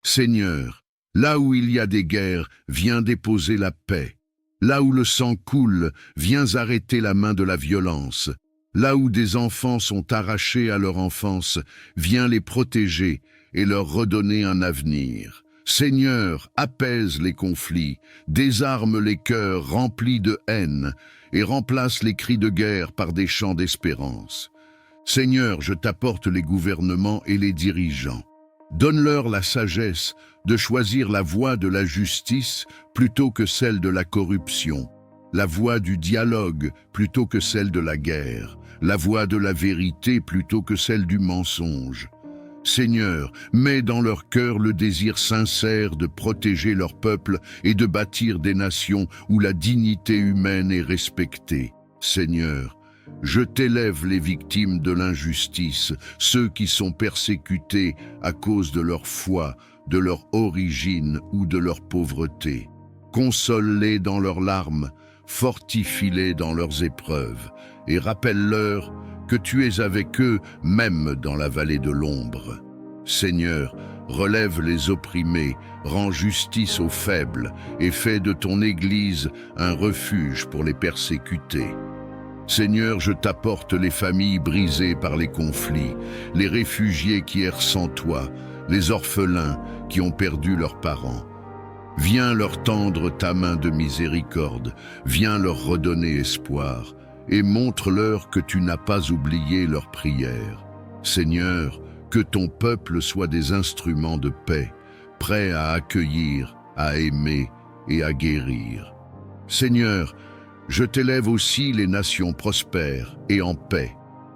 Seigneur, là où il y a des guerres, viens déposer la paix. Là où le sang coule, viens arrêter la main de la violence. Là où des enfants sont arrachés à leur enfance, viens les protéger et leur redonner un avenir. Seigneur, apaise les conflits, désarme les cœurs remplis de haine et remplace les cris de guerre par des chants d'espérance. Seigneur, je t'apporte les gouvernements et les dirigeants. Donne-leur la sagesse de choisir la voie de la justice plutôt que celle de la corruption, la voie du dialogue plutôt que celle de la guerre, la voie de la vérité plutôt que celle du mensonge. Seigneur, mets dans leur cœur le désir sincère de protéger leur peuple et de bâtir des nations où la dignité humaine est respectée. Seigneur, je t'élève les victimes de l'injustice, ceux qui sont persécutés à cause de leur foi, de leur origine ou de leur pauvreté. Console-les dans leurs larmes, fortifie-les dans leurs épreuves, et rappelle-leur que tu es avec eux même dans la vallée de l'ombre. Seigneur, relève les opprimés, rends justice aux faibles, et fais de ton Église un refuge pour les persécutés. Seigneur, je t'apporte les familles brisées par les conflits, les réfugiés qui errent sans toi, les orphelins qui ont perdu leurs parents. Viens leur tendre ta main de miséricorde, viens leur redonner espoir, et montre-leur que tu n'as pas oublié leurs prières. Seigneur, que ton peuple soit des instruments de paix, prêts à accueillir, à aimer et à guérir. Seigneur, je t'élève aussi les nations prospères et en paix.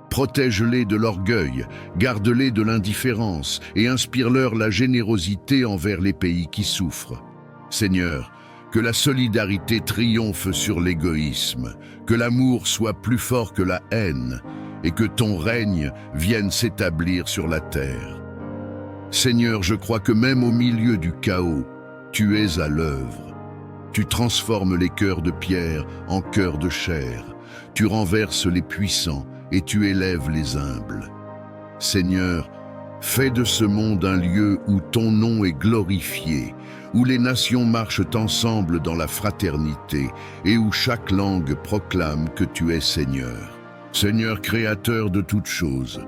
Protège-les de l'orgueil, garde-les de l'indifférence et inspire-leur la générosité envers les pays qui souffrent. Seigneur, que la solidarité triomphe sur l'égoïsme, que l'amour soit plus fort que la haine, et que ton règne vienne s'établir sur la terre. Seigneur, je crois que même au milieu du chaos, tu es à l'œuvre. Tu transformes les cœurs de pierre en cœurs de chair. Tu renverses les puissants et tu élèves les humbles. Seigneur, fais de ce monde un lieu où ton nom est glorifié, où les nations marchent ensemble dans la fraternité et où chaque langue proclame que tu es Seigneur. Seigneur créateur de toutes choses,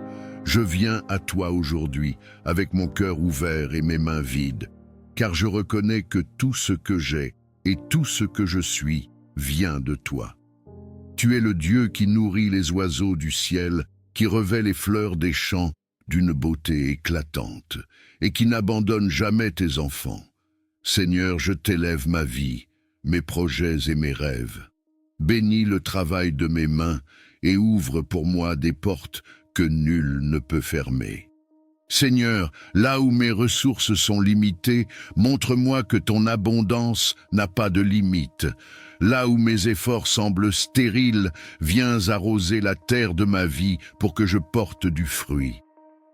je viens à toi aujourd'hui avec mon cœur ouvert et mes mains vides, car je reconnais que tout ce que j'ai et tout ce que je suis vient de toi. Tu es le Dieu qui nourrit les oiseaux du ciel, qui revêt les fleurs des champs d'une beauté éclatante, et qui n'abandonne jamais tes enfants. Seigneur, je t'élève ma vie, mes projets et mes rêves. Bénis le travail de mes mains et ouvre pour moi des portes que nul ne peut fermer. Seigneur, là où mes ressources sont limitées, montre-moi que ton abondance n'a pas de limite. Là où mes efforts semblent stériles, viens arroser la terre de ma vie pour que je porte du fruit.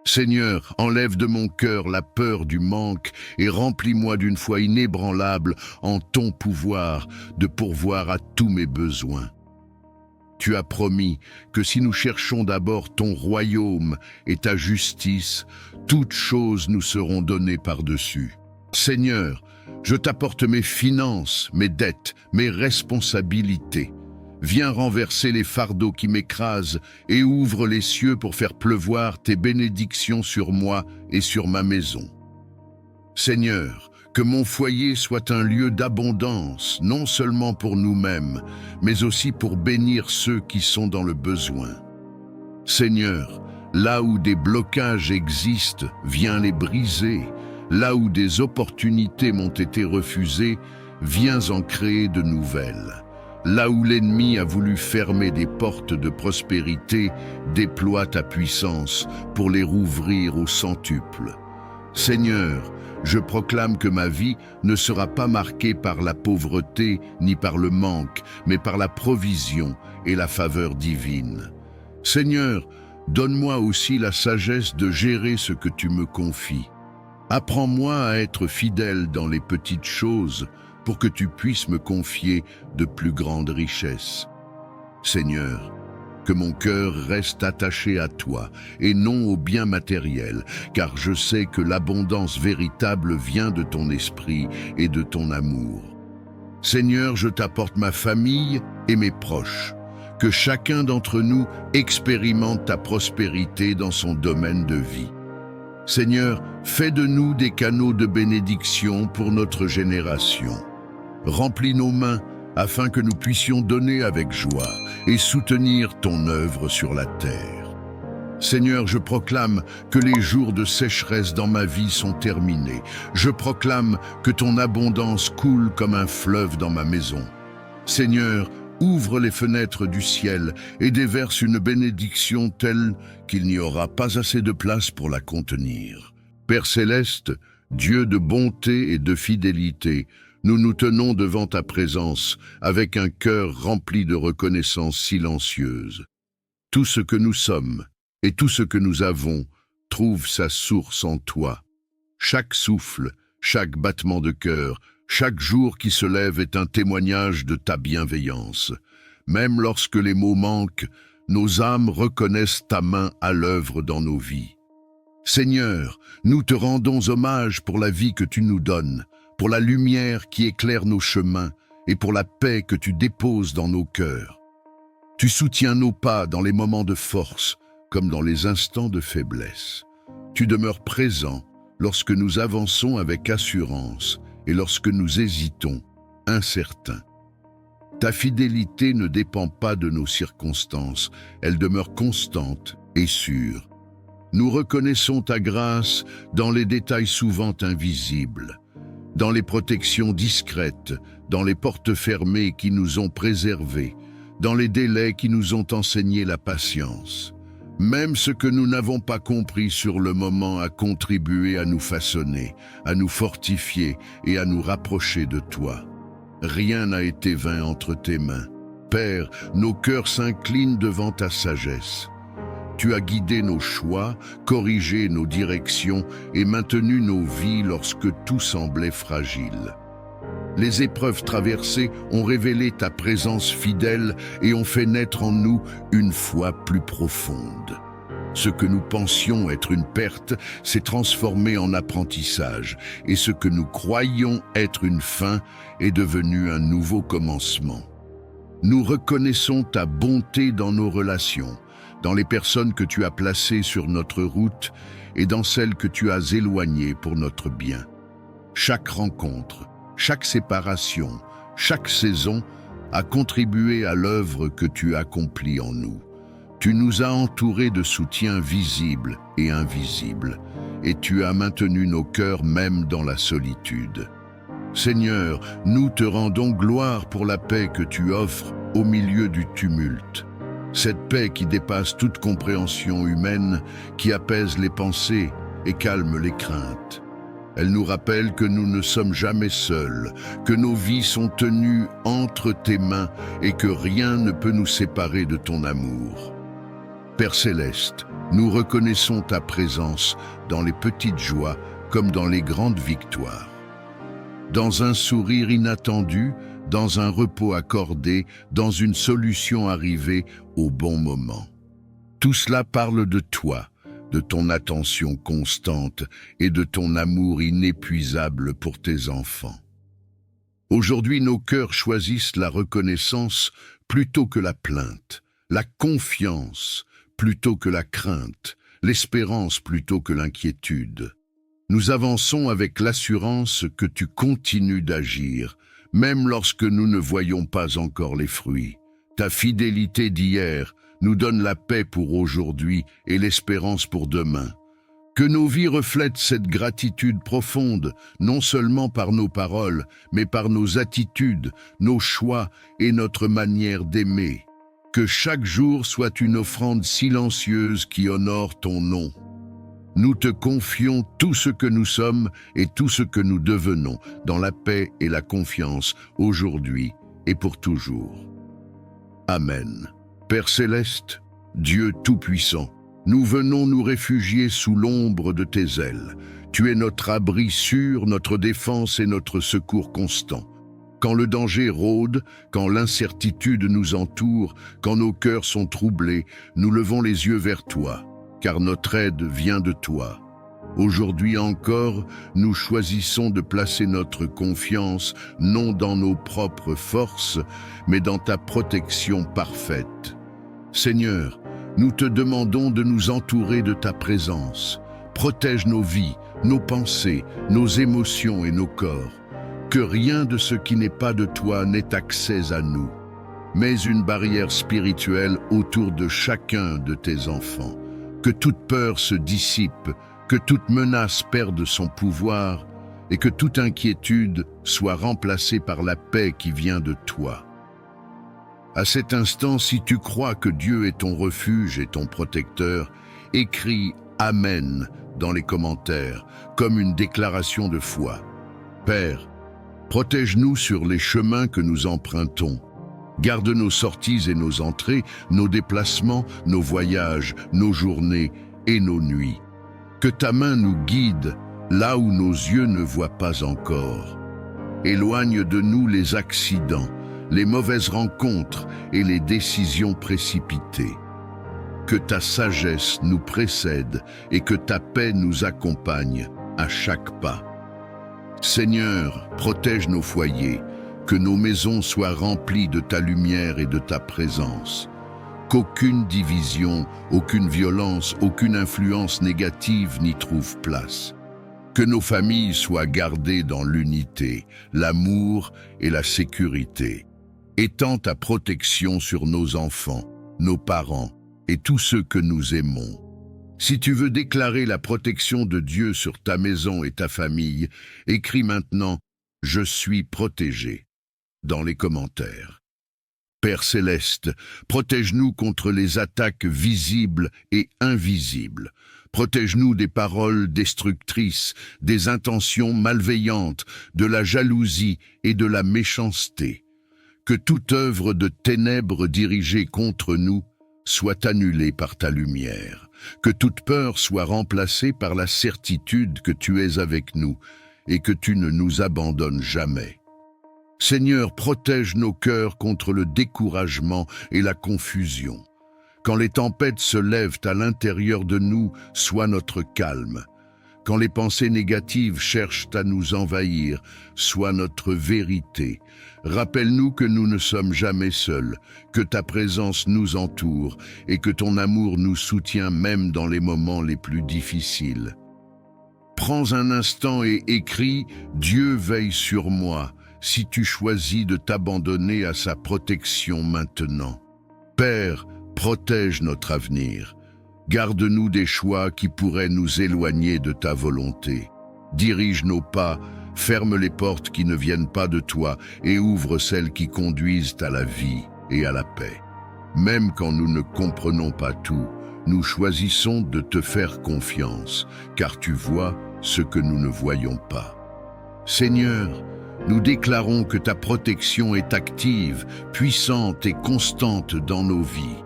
Seigneur, enlève de mon cœur la peur du manque et remplis-moi d'une foi inébranlable en ton pouvoir de pourvoir à tous mes besoins. Tu as promis que si nous cherchons d'abord ton royaume et ta justice, toutes choses nous seront données par-dessus. Seigneur, je t'apporte mes finances, mes dettes, mes responsabilités. Viens renverser les fardeaux qui m'écrasent et ouvre les cieux pour faire pleuvoir tes bénédictions sur moi et sur ma maison. Seigneur, que mon foyer soit un lieu d'abondance, non seulement pour nous-mêmes, mais aussi pour bénir ceux qui sont dans le besoin. Seigneur, là où des blocages existent, viens les briser. Là où des opportunités m'ont été refusées, viens en créer de nouvelles. Là où l'ennemi a voulu fermer des portes de prospérité, déploie ta puissance pour les rouvrir au centuple. Seigneur, je proclame que ma vie ne sera pas marquée par la pauvreté ni par le manque, mais par la provision et la faveur divine. Seigneur, donne-moi aussi la sagesse de gérer ce que tu me confies. Apprends-moi à être fidèle dans les petites choses pour que tu puisses me confier de plus grandes richesses. Seigneur, que mon cœur reste attaché à toi et non aux biens matériels, car je sais que l'abondance véritable vient de ton esprit et de ton amour. Seigneur, je t'apporte ma famille et mes proches. Que chacun d'entre nous expérimente ta prospérité dans son domaine de vie. Seigneur, fais de nous des canaux de bénédiction pour notre génération. Remplis nos mains afin que nous puissions donner avec joie et soutenir ton œuvre sur la terre. Seigneur, je proclame que les jours de sécheresse dans ma vie sont terminés. Je proclame que ton abondance coule comme un fleuve dans ma maison. Seigneur, ouvre les fenêtres du ciel et déverse une bénédiction telle qu'il n'y aura pas assez de place pour la contenir. Père céleste, Dieu de bonté et de fidélité, nous nous tenons devant ta présence avec un cœur rempli de reconnaissance silencieuse. Tout ce que nous sommes et tout ce que nous avons trouve sa source en toi. Chaque souffle, chaque battement de cœur, chaque jour qui se lève est un témoignage de ta bienveillance. Même lorsque les mots manquent, nos âmes reconnaissent ta main à l'œuvre dans nos vies. Seigneur, nous te rendons hommage pour la vie que tu nous donnes, pour la lumière qui éclaire nos chemins et pour la paix que tu déposes dans nos cœurs. Tu soutiens nos pas dans les moments de force comme dans les instants de faiblesse. Tu demeures présent lorsque nous avançons avec assurance et lorsque nous hésitons, incertains. Ta fidélité ne dépend pas de nos circonstances, elle demeure constante et sûre. Nous reconnaissons ta grâce dans les détails souvent invisibles, dans les protections discrètes, dans les portes fermées qui nous ont préservés, dans les délais qui nous ont enseigné la patience. Même ce que nous n'avons pas compris sur le moment a contribué à nous façonner, à nous fortifier et à nous rapprocher de toi. Rien n'a été vain entre tes mains. Père, nos cœurs s'inclinent devant ta sagesse. Tu as guidé nos choix, corrigé nos directions et maintenu nos vies lorsque tout semblait fragile. Les épreuves traversées ont révélé ta présence fidèle et ont fait naître en nous une foi plus profonde. Ce que nous pensions être une perte s'est transformé en apprentissage, et ce que nous croyions être une fin est devenu un nouveau commencement. Nous reconnaissons ta bonté dans nos relations, dans les personnes que tu as placées sur notre route et dans celles que tu as éloignées pour notre bien. Chaque rencontre, chaque séparation, chaque saison a contribué à l'œuvre que tu accomplis en nous. Tu nous as entourés de soutien visible et invisible, et tu as maintenu nos cœurs même dans la solitude. Seigneur, nous te rendons gloire pour la paix que tu offres au milieu du tumulte. Cette paix qui dépasse toute compréhension humaine, qui apaise les pensées et calme les craintes. Elle nous rappelle que nous ne sommes jamais seuls, que nos vies sont tenues entre tes mains et que rien ne peut nous séparer de ton amour. Père céleste, nous reconnaissons ta présence dans les petites joies comme dans les grandes victoires. Dans un sourire inattendu, dans un repos accordé, dans une solution arrivée au bon moment. Tout cela parle de toi, de ton attention constante et de ton amour inépuisable pour tes enfants. Aujourd'hui, nos cœurs choisissent la reconnaissance plutôt que la plainte, la confiance plutôt que la crainte, l'espérance plutôt que l'inquiétude. Nous avançons avec l'assurance que tu continues d'agir, même lorsque nous ne voyons pas encore les fruits. Ta fidélité d'hier nous donne la paix pour aujourd'hui et l'espérance pour demain. Que nos vies reflètent cette gratitude profonde, non seulement par nos paroles, mais par nos attitudes, nos choix et notre manière d'aimer. Que chaque jour soit une offrande silencieuse qui honore ton nom. Nous te confions tout ce que nous sommes et tout ce que nous devenons dans la paix et la confiance aujourd'hui et pour toujours. Amen. Père céleste, Dieu tout-puissant, nous venons nous réfugier sous l'ombre de tes ailes. Tu es notre abri sûr, notre défense et notre secours constant. Quand le danger rôde, quand l'incertitude nous entoure, quand nos cœurs sont troublés, nous levons les yeux vers toi, car notre aide vient de toi. Aujourd'hui encore, nous choisissons de placer notre confiance non dans nos propres forces, mais dans ta protection parfaite. Seigneur, nous te demandons de nous entourer de ta présence. Protège nos vies, nos pensées, nos émotions et nos corps. Que rien de ce qui n'est pas de toi n'ait accès à nous. Mets une barrière spirituelle autour de chacun de tes enfants. Que toute peur se dissipe, que toute menace perde son pouvoir et que toute inquiétude soit remplacée par la paix qui vient de toi. À cet instant, si tu crois que Dieu est ton refuge et ton protecteur, écris « Amen » dans les commentaires, comme une déclaration de foi. Père, protège-nous sur les chemins que nous empruntons. Garde nos sorties et nos entrées, nos déplacements, nos voyages, nos journées et nos nuits. Que ta main nous guide là où nos yeux ne voient pas encore. Éloigne de nous les accidents, les mauvaises rencontres et les décisions précipitées. Que ta sagesse nous précède et que ta paix nous accompagne à chaque pas. Seigneur, protège nos foyers, que nos maisons soient remplies de ta lumière et de ta présence. Qu'aucune division, aucune violence, aucune influence négative n'y trouve place. Que nos familles soient gardées dans l'unité, l'amour et la sécurité. Étends ta protection sur nos enfants, nos parents et tous ceux que nous aimons. Si tu veux déclarer la protection de Dieu sur ta maison et ta famille, écris maintenant « Je suis protégé » dans les commentaires. Père céleste, protège-nous contre les attaques visibles et invisibles. Protège-nous des paroles destructrices, des intentions malveillantes, de la jalousie et de la méchanceté. Que toute œuvre de ténèbres dirigée contre nous soit annulée par ta lumière, que toute peur soit remplacée par la certitude que tu es avec nous et que tu ne nous abandonnes jamais. Seigneur, protège nos cœurs contre le découragement et la confusion. Quand les tempêtes se lèvent à l'intérieur de nous, sois notre calme. Quand les pensées négatives cherchent à nous envahir, sois notre vérité. Rappelle-nous que nous ne sommes jamais seuls, que ta présence nous entoure et que ton amour nous soutient même dans les moments les plus difficiles. Prends un instant et écris « Dieu veille sur moi » si tu choisis de t'abandonner à sa protection maintenant. Père, protège notre avenir. Garde-nous des choix qui pourraient nous éloigner de ta volonté. Dirige nos pas, ferme les portes qui ne viennent pas de toi et ouvre celles qui conduisent à la vie et à la paix. Même quand nous ne comprenons pas tout, nous choisissons de te faire confiance, car tu vois ce que nous ne voyons pas. Seigneur, nous déclarons que ta protection est active, puissante et constante dans nos vies.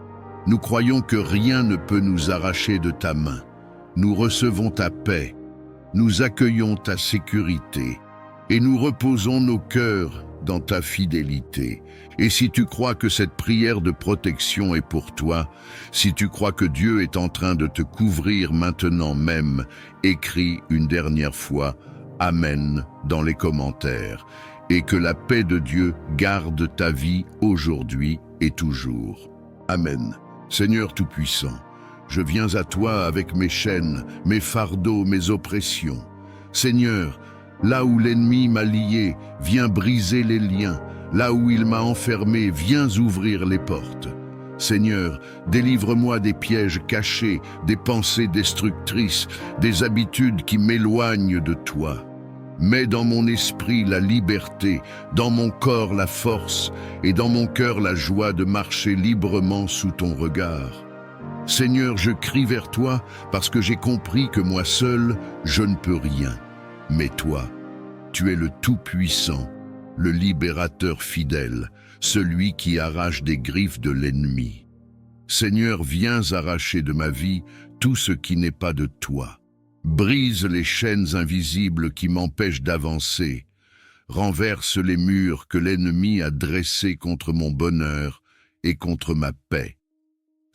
Nous croyons que rien ne peut nous arracher de ta main. Nous recevons ta paix, nous accueillons ta sécurité et nous reposons nos cœurs dans ta fidélité. Et si tu crois que cette prière de protection est pour toi, si tu crois que Dieu est en train de te couvrir maintenant même, écris une dernière fois « Amen » dans les commentaires et que la paix de Dieu garde ta vie aujourd'hui et toujours. Amen. Seigneur Tout-Puissant, je viens à toi avec mes chaînes, mes fardeaux, mes oppressions. Seigneur, là où l'ennemi m'a lié, viens briser les liens. Là où il m'a enfermé, viens ouvrir les portes. Seigneur, délivre-moi des pièges cachés, des pensées destructrices, des habitudes qui m'éloignent de toi. Mets dans mon esprit la liberté, dans mon corps la force et dans mon cœur la joie de marcher librement sous ton regard. Seigneur, je crie vers toi parce que j'ai compris que moi seul, je ne peux rien. Mais toi, tu es le Tout-Puissant, le libérateur fidèle, celui qui arrache des griffes de l'ennemi. Seigneur, viens arracher de ma vie tout ce qui n'est pas de toi. Brise les chaînes invisibles qui m'empêchent d'avancer. Renverse les murs que l'ennemi a dressés contre mon bonheur et contre ma paix.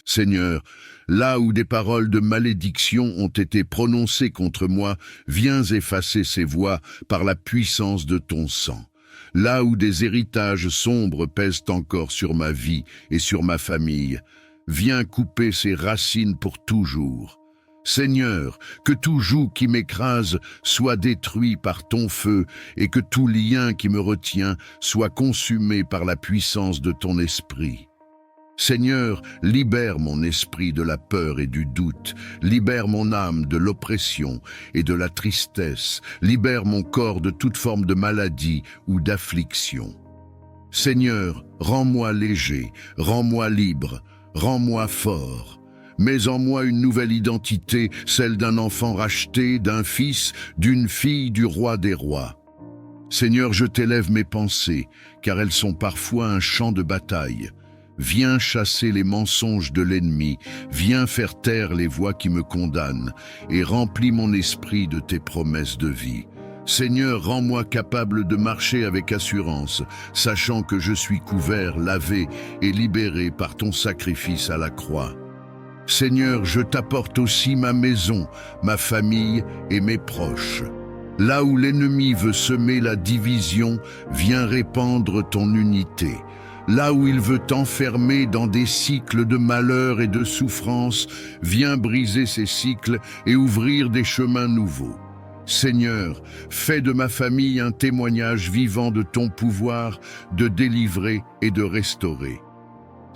Seigneur, là où des paroles de malédiction ont été prononcées contre moi, viens effacer ces voix par la puissance de ton sang. Là où des héritages sombres pèsent encore sur ma vie et sur ma famille, viens couper ces racines pour toujours. Seigneur, que tout joug qui m'écrase soit détruit par ton feu et que tout lien qui me retient soit consumé par la puissance de ton esprit. Seigneur, libère mon esprit de la peur et du doute, libère mon âme de l'oppression et de la tristesse, libère mon corps de toute forme de maladie ou d'affliction. Seigneur, rends-moi léger, rends-moi libre, rends-moi fort. Mets en moi une nouvelle identité, celle d'un enfant racheté, d'un fils, d'une fille du roi des rois. Seigneur, je t'élève mes pensées, car elles sont parfois un champ de bataille. Viens chasser les mensonges de l'ennemi, viens faire taire les voix qui me condamnent, et remplis mon esprit de tes promesses de vie. Seigneur, rends-moi capable de marcher avec assurance, sachant que je suis couvert, lavé et libéré par ton sacrifice à la croix. Seigneur, je t'apporte aussi ma maison, ma famille et mes proches. Là où l'ennemi veut semer la division, viens répandre ton unité. Là où il veut t'enfermer dans des cycles de malheur et de souffrance, viens briser ces cycles et ouvrir des chemins nouveaux. Seigneur, fais de ma famille un témoignage vivant de ton pouvoir de délivrer et de restaurer.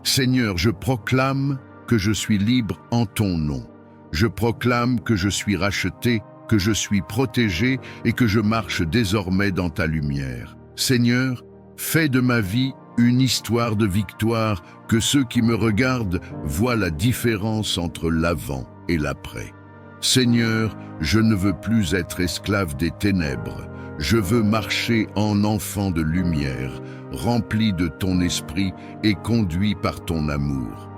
Seigneur, je proclame que je suis libre en ton nom. Je proclame que je suis racheté, que je suis protégé et que je marche désormais dans ta lumière. Seigneur, fais de ma vie une histoire de victoire, que ceux qui me regardent voient la différence entre l'avant et l'après. Seigneur, je ne veux plus être esclave des ténèbres. Je veux marcher en enfant de lumière, rempli de ton esprit et conduit par ton amour.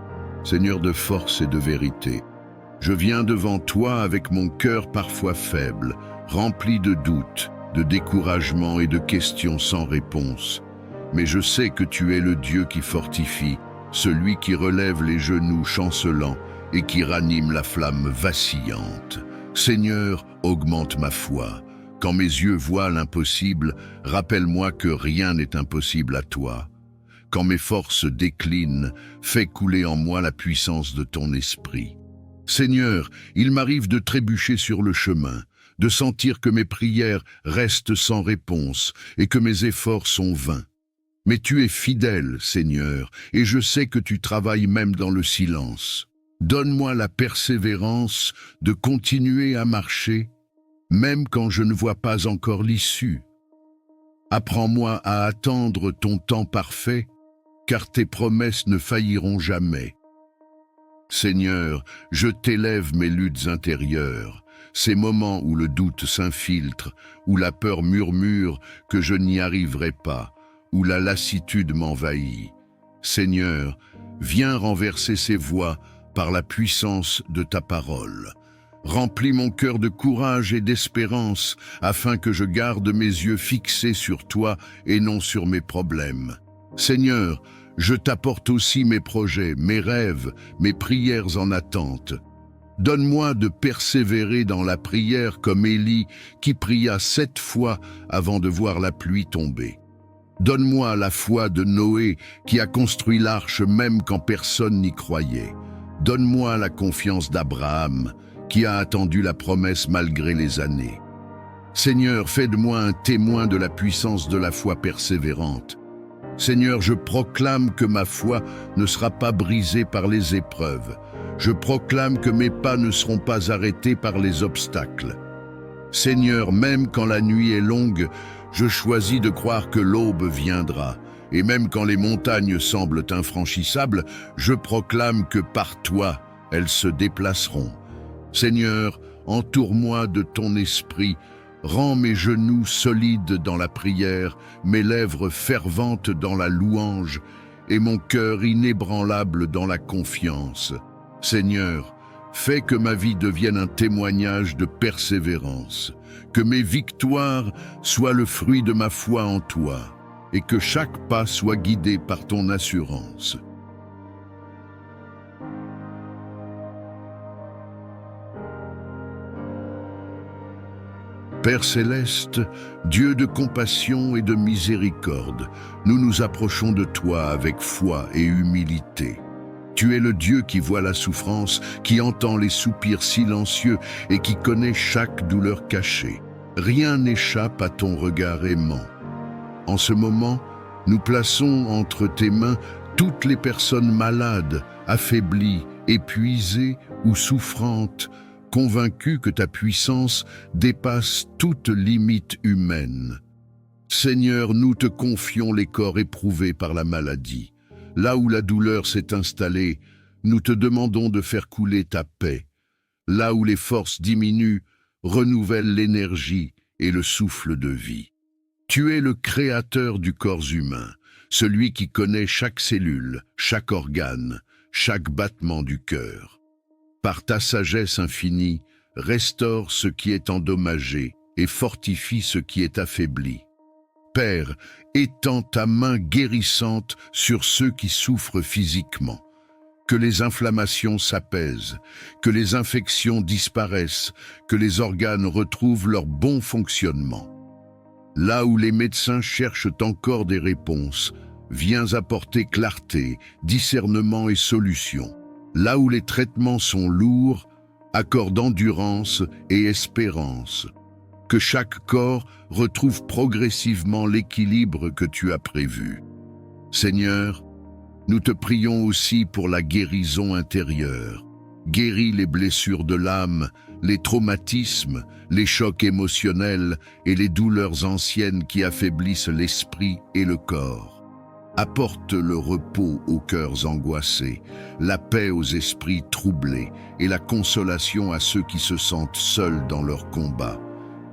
Seigneur de force et de vérité, je viens devant toi avec mon cœur parfois faible, rempli de doutes, de découragement et de questions sans réponse. Mais je sais que tu es le Dieu qui fortifie, celui qui relève les genoux chancelants et qui ranime la flamme vacillante. Seigneur, augmente ma foi. Quand mes yeux voient l'impossible, rappelle-moi que rien n'est impossible à toi. Quand mes forces déclinent, fais couler en moi la puissance de ton esprit. Seigneur, il m'arrive de trébucher sur le chemin, de sentir que mes prières restent sans réponse et que mes efforts sont vains. Mais tu es fidèle, Seigneur, et je sais que tu travailles même dans le silence. Donne-moi la persévérance de continuer à marcher, même quand je ne vois pas encore l'issue. Apprends-moi à attendre ton temps parfait, car tes promesses ne failliront jamais. Seigneur, je t'élève mes luttes intérieures, ces moments où le doute s'infiltre, où la peur murmure que je n'y arriverai pas, où la lassitude m'envahit. Seigneur, viens renverser ces voix par la puissance de ta parole. Remplis mon cœur de courage et d'espérance, afin que je garde mes yeux fixés sur toi et non sur mes problèmes. Seigneur, je t'apporte aussi mes projets, mes rêves, mes prières en attente. Donne-moi de persévérer dans la prière comme Élie qui pria 7 fois avant de voir la pluie tomber. Donne-moi la foi de Noé qui a construit l'arche même quand personne n'y croyait. Donne-moi la confiance d'Abraham qui a attendu la promesse malgré les années. Seigneur, fais de moi un témoin de la puissance de la foi persévérante. Seigneur, je proclame que ma foi ne sera pas brisée par les épreuves. Je proclame que mes pas ne seront pas arrêtés par les obstacles. Seigneur, même quand la nuit est longue, je choisis de croire que l'aube viendra. Et même quand les montagnes semblent infranchissables, je proclame que par toi, elles se déplaceront. Seigneur, entoure-moi de ton esprit, rends mes genoux solides dans la prière, mes lèvres ferventes dans la louange et mon cœur inébranlable dans la confiance. Seigneur, fais que ma vie devienne un témoignage de persévérance, que mes victoires soient le fruit de ma foi en toi et que chaque pas soit guidé par ton assurance. Père céleste, Dieu de compassion et de miséricorde, nous nous approchons de toi avec foi et humilité. Tu es le Dieu qui voit la souffrance, qui entend les soupirs silencieux et qui connaît chaque douleur cachée. Rien n'échappe à ton regard aimant. En ce moment, nous plaçons entre tes mains toutes les personnes malades, affaiblies, épuisées ou souffrantes, convaincues que ta puissance dépasse toute limite humaine. Seigneur, nous te confions les corps éprouvés par la maladie. Là où la douleur s'est installée, nous te demandons de faire couler ta paix. Là où les forces diminuent, renouvelle l'énergie et le souffle de vie. Tu es le créateur du corps humain, celui qui connaît chaque cellule, chaque organe, chaque battement du cœur. Par ta sagesse infinie, restaure ce qui est endommagé et fortifie ce qui est affaibli. Père, étends ta main guérissante sur ceux qui souffrent physiquement. Que les inflammations s'apaisent, que les infections disparaissent, que les organes retrouvent leur bon fonctionnement. Là où les médecins cherchent encore des réponses, viens apporter clarté, discernement et solution. Là où les traitements sont lourds, accorde endurance et espérance. Que chaque corps retrouve progressivement l'équilibre que tu as prévu. Seigneur, nous te prions aussi pour la guérison intérieure. Guéris les blessures de l'âme, les traumatismes, les chocs émotionnels et les douleurs anciennes qui affaiblissent l'esprit et le corps. Apporte le repos aux cœurs angoissés, la paix aux esprits troublés et la consolation à ceux qui se sentent seuls dans leur combat.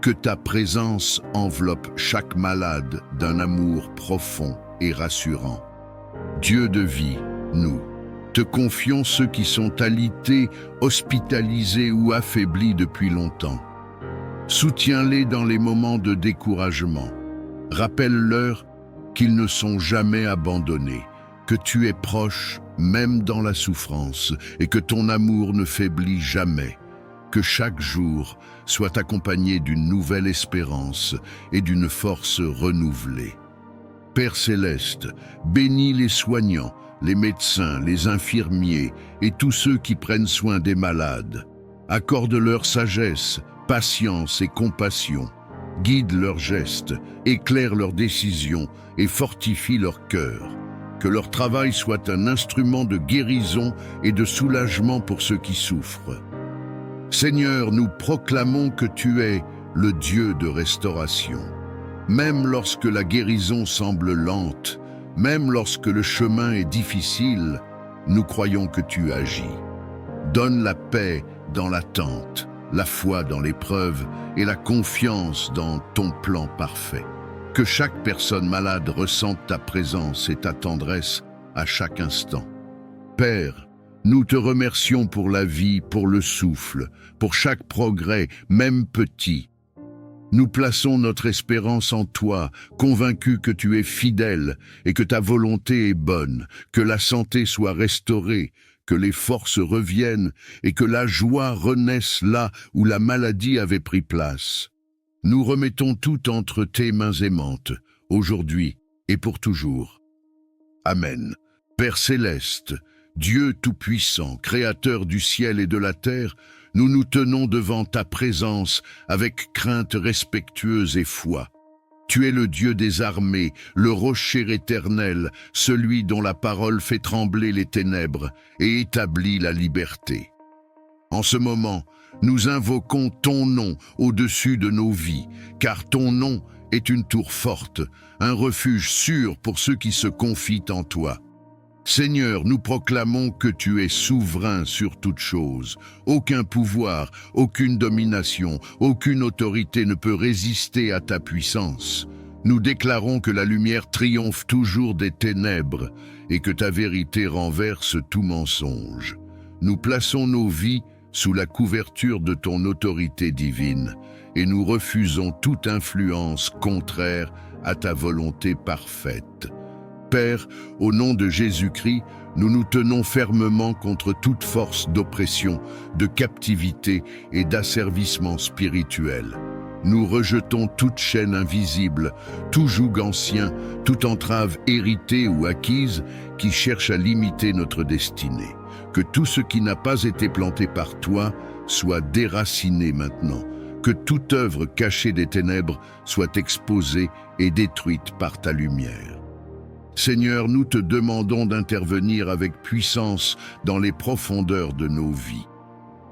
Que ta présence enveloppe chaque malade d'un amour profond et rassurant. Dieu de vie, nous te confions ceux qui sont alités, hospitalisés ou affaiblis depuis longtemps. Soutiens-les dans les moments de découragement. Rappelle-leur qu'ils ne sont jamais abandonnés, que tu es proche même dans la souffrance et que ton amour ne faiblit jamais. Que chaque jour soit accompagné d'une nouvelle espérance et d'une force renouvelée. Père céleste, bénis les soignants, les médecins, les infirmiers et tous ceux qui prennent soin des malades. Accorde-leur sagesse, patience et compassion. Guide leurs gestes, éclaire leurs décisions et fortifie leur cœur. Que leur travail soit un instrument de guérison et de soulagement pour ceux qui souffrent. Seigneur, nous proclamons que tu es le Dieu de restauration. Même lorsque la guérison semble lente, même lorsque le chemin est difficile, nous croyons que tu agis. Donne la paix dans l'attente, la foi dans l'épreuve et la confiance dans ton plan parfait. Que chaque personne malade ressente ta présence et ta tendresse à chaque instant. Père, nous te remercions pour la vie, pour le souffle, pour chaque progrès, même petit. Nous plaçons notre espérance en toi, convaincus que tu es fidèle et que ta volonté est bonne, que la santé soit restaurée, que les forces reviennent et que la joie renaisse là où la maladie avait pris place. Nous remettons tout entre tes mains aimantes, aujourd'hui et pour toujours. Amen. Père céleste, Dieu tout-puissant, créateur du ciel et de la terre, nous nous tenons devant ta présence avec crainte respectueuse et foi. Tu es le Dieu des armées, le rocher éternel, celui dont la parole fait trembler les ténèbres et établit la liberté. En ce moment, nous invoquons ton nom au-dessus de nos vies, car ton nom est une tour forte, un refuge sûr pour ceux qui se confient en toi. Seigneur, nous proclamons que tu es souverain sur toute chose. Aucun pouvoir, aucune domination, aucune autorité ne peut résister à ta puissance. Nous déclarons que la lumière triomphe toujours des ténèbres et que ta vérité renverse tout mensonge. Nous plaçons nos vies sous la couverture de ton autorité divine et nous refusons toute influence contraire à ta volonté parfaite. Père, au nom de Jésus-Christ, nous nous tenons fermement contre toute force d'oppression, de captivité et d'asservissement spirituel. Nous rejetons toute chaîne invisible, tout joug ancien, toute entrave héritée ou acquise qui cherche à limiter notre destinée. Que tout ce qui n'a pas été planté par toi soit déraciné maintenant. Que toute œuvre cachée des ténèbres soit exposée et détruite par ta lumière. Seigneur, nous te demandons d'intervenir avec puissance dans les profondeurs de nos vies.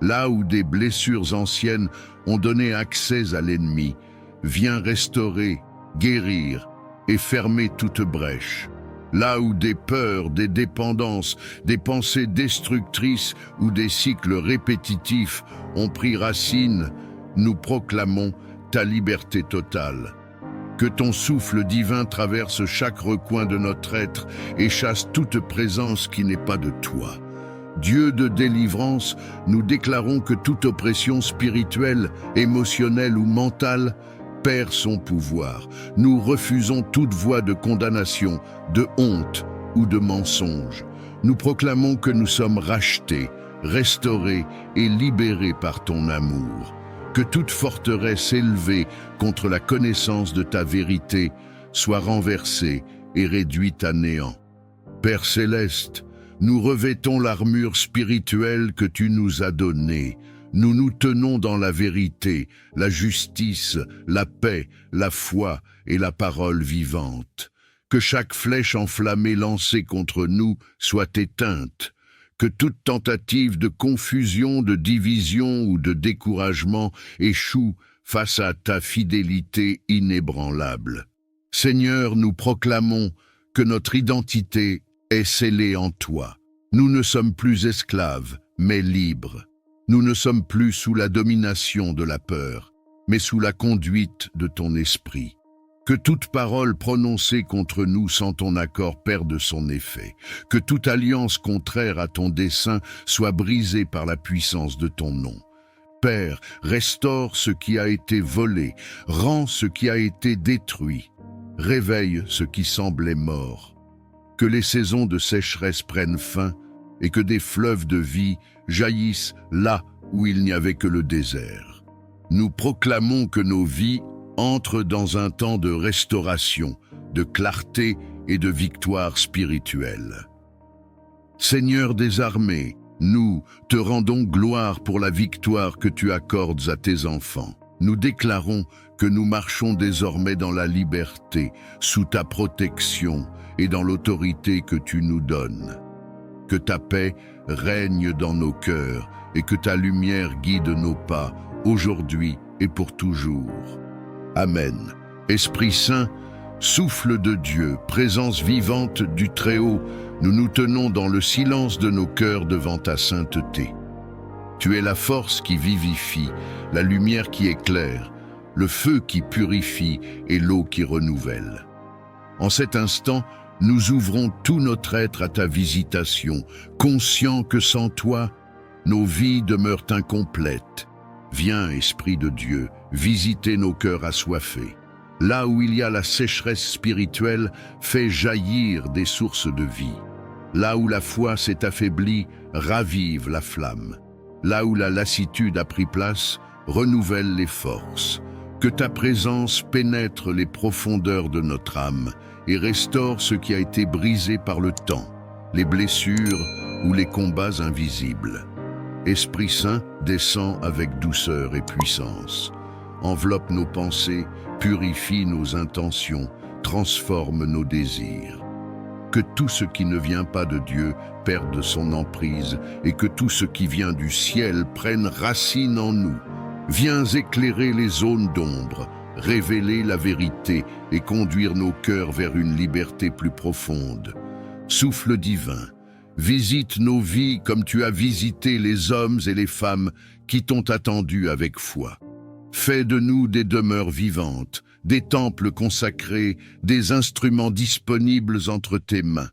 Là où des blessures anciennes ont donné accès à l'ennemi, viens restaurer, guérir et fermer toute brèche. Là où des peurs, des dépendances, des pensées destructrices ou des cycles répétitifs ont pris racine, nous proclamons ta liberté totale. Que ton souffle divin traverse chaque recoin de notre être et chasse toute présence qui n'est pas de toi. Dieu de délivrance, nous déclarons que toute oppression spirituelle, émotionnelle ou mentale perd son pouvoir. Nous refusons toute voie de condamnation, de honte ou de mensonge. Nous proclamons que nous sommes rachetés, restaurés et libérés par ton amour. Que toute forteresse élevée contre la connaissance de ta vérité soit renversée et réduite à néant. Père céleste, nous revêtons l'armure spirituelle que tu nous as donnée. Nous nous tenons dans la vérité, la justice, la paix, la foi et la parole vivante. Que chaque flèche enflammée lancée contre nous soit éteinte. Que toute tentative de confusion, de division ou de découragement échoue face à ta fidélité inébranlable. Seigneur, nous proclamons que notre identité est scellée en toi. Nous ne sommes plus esclaves, mais libres. Nous ne sommes plus sous la domination de la peur, mais sous la conduite de ton esprit. Que toute parole prononcée contre nous sans ton accord perde son effet. Que toute alliance contraire à ton dessein soit brisée par la puissance de ton nom. Père, restaure ce qui a été volé, rends ce qui a été détruit, réveille ce qui semblait mort. Que les saisons de sécheresse prennent fin et que des fleuves de vie jaillissent là où il n'y avait que le désert. Nous proclamons que nos vies entrent dans un temps de restauration, de clarté et de victoire spirituelle. Seigneur des armées, nous te rendons gloire pour la victoire que tu accordes à tes enfants. Nous déclarons que nous marchons désormais dans la liberté, sous ta protection et dans l'autorité que tu nous donnes. Que ta paix règne dans nos cœurs et que ta lumière guide nos pas, aujourd'hui et pour toujours. Amen. Esprit Saint, souffle de Dieu, présence vivante du Très-Haut, nous nous tenons dans le silence de nos cœurs devant ta sainteté. Tu es la force qui vivifie, la lumière qui éclaire, le feu qui purifie et l'eau qui renouvelle. En cet instant, nous ouvrons tout notre être à ta visitation, conscients que sans toi, nos vies demeurent incomplètes. Viens, Esprit de Dieu, visiter nos cœurs assoiffés. Là où il y a la sécheresse spirituelle, fais jaillir des sources de vie. Là où la foi s'est affaiblie, ravive la flamme. Là où la lassitude a pris place, renouvelle les forces. Que ta présence pénètre les profondeurs de notre âme et restaure ce qui a été brisé par le temps, les blessures ou les combats invisibles. Esprit Saint, descend avec douceur et puissance. Enveloppe nos pensées, purifie nos intentions, transforme nos désirs. Que tout ce qui ne vient pas de Dieu perde son emprise et que tout ce qui vient du ciel prenne racine en nous. Viens éclairer les zones d'ombre, révéler la vérité et conduire nos cœurs vers une liberté plus profonde. Souffle divin, visite nos vies comme tu as visité les hommes et les femmes qui t'ont attendu avec foi. Fais de nous des demeures vivantes, des temples consacrés, des instruments disponibles entre tes mains.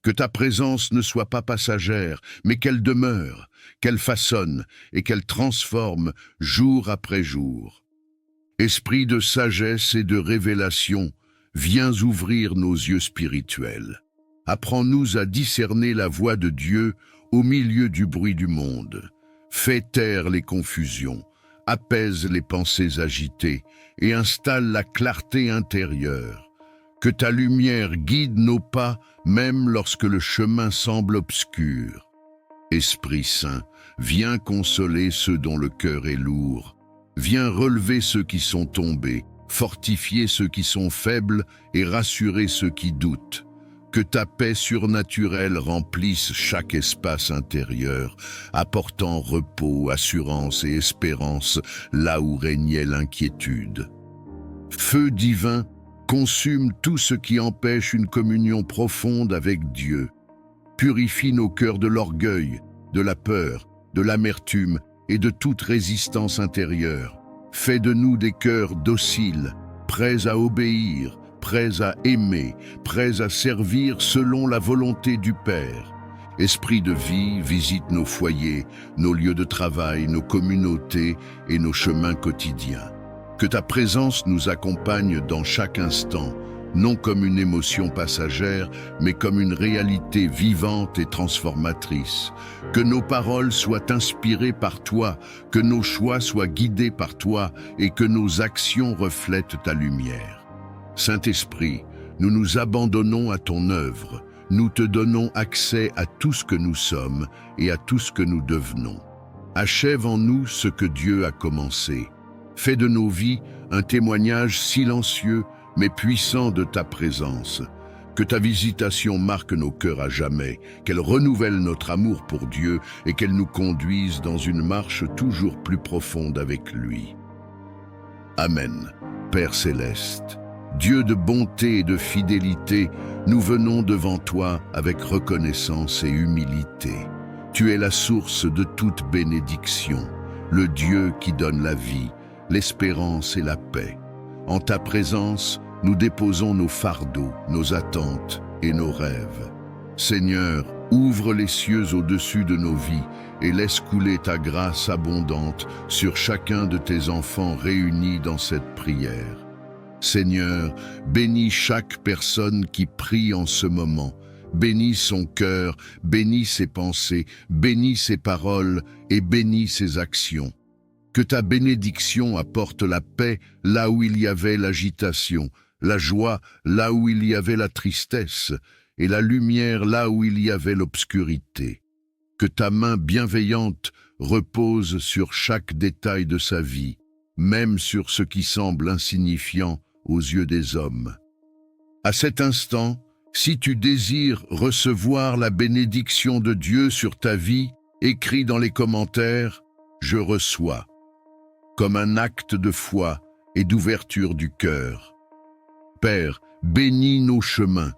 Que ta présence ne soit pas passagère, mais qu'elle demeure, qu'elle façonne et qu'elle transforme jour après jour. Esprit de sagesse et de révélation, viens ouvrir nos yeux spirituels. Apprends-nous à discerner la voix de Dieu au milieu du bruit du monde. Fais taire les confusions, apaise les pensées agitées et installe la clarté intérieure. Que ta lumière guide nos pas, même lorsque le chemin semble obscur. Esprit Saint, viens consoler ceux dont le cœur est lourd. Viens relever ceux qui sont tombés, fortifier ceux qui sont faibles et rassurer ceux qui doutent. Que ta paix surnaturelle remplisse chaque espace intérieur, apportant repos, assurance et espérance là où régnait l'inquiétude. Feu divin, consume tout ce qui empêche une communion profonde avec Dieu. Purifie nos cœurs de l'orgueil, de la peur, de l'amertume et de toute résistance intérieure. Fais de nous des cœurs dociles, prêts à obéir, prêts à aimer, prêts à servir selon la volonté du Père. Esprit de vie, visite nos foyers, nos lieux de travail, nos communautés et nos chemins quotidiens. Que ta présence nous accompagne dans chaque instant, non comme une émotion passagère, mais comme une réalité vivante et transformatrice. Que nos paroles soient inspirées par toi, que nos choix soient guidés par toi et que nos actions reflètent ta lumière. Saint-Esprit, nous nous abandonnons à ton œuvre, nous te donnons accès à tout ce que nous sommes et à tout ce que nous devenons. Achève en nous ce que Dieu a commencé. Fais de nos vies un témoignage silencieux mais puissant de ta présence. Que ta visitation marque nos cœurs à jamais, qu'elle renouvelle notre amour pour Dieu et qu'elle nous conduise dans une marche toujours plus profonde avec lui. Amen. Père céleste, Dieu de bonté et de fidélité, nous venons devant toi avec reconnaissance et humilité. Tu es la source de toute bénédiction, le Dieu qui donne la vie, l'espérance et la paix. En ta présence, nous déposons nos fardeaux, nos attentes et nos rêves. Seigneur, ouvre les cieux au-dessus de nos vies et laisse couler ta grâce abondante sur chacun de tes enfants réunis dans cette prière. Seigneur, bénis chaque personne qui prie en ce moment. Bénis son cœur, bénis ses pensées, bénis ses paroles et bénis ses actions. Que ta bénédiction apporte la paix là où il y avait l'agitation, la joie là où il y avait la tristesse et la lumière là où il y avait l'obscurité. Que ta main bienveillante repose sur chaque détail de sa vie, même sur ce qui semble insignifiant aux yeux des hommes. À cet instant, si tu désires recevoir la bénédiction de Dieu sur ta vie, écris dans les commentaires « Je reçois » comme un acte de foi et d'ouverture du cœur. Père, bénis nos chemins.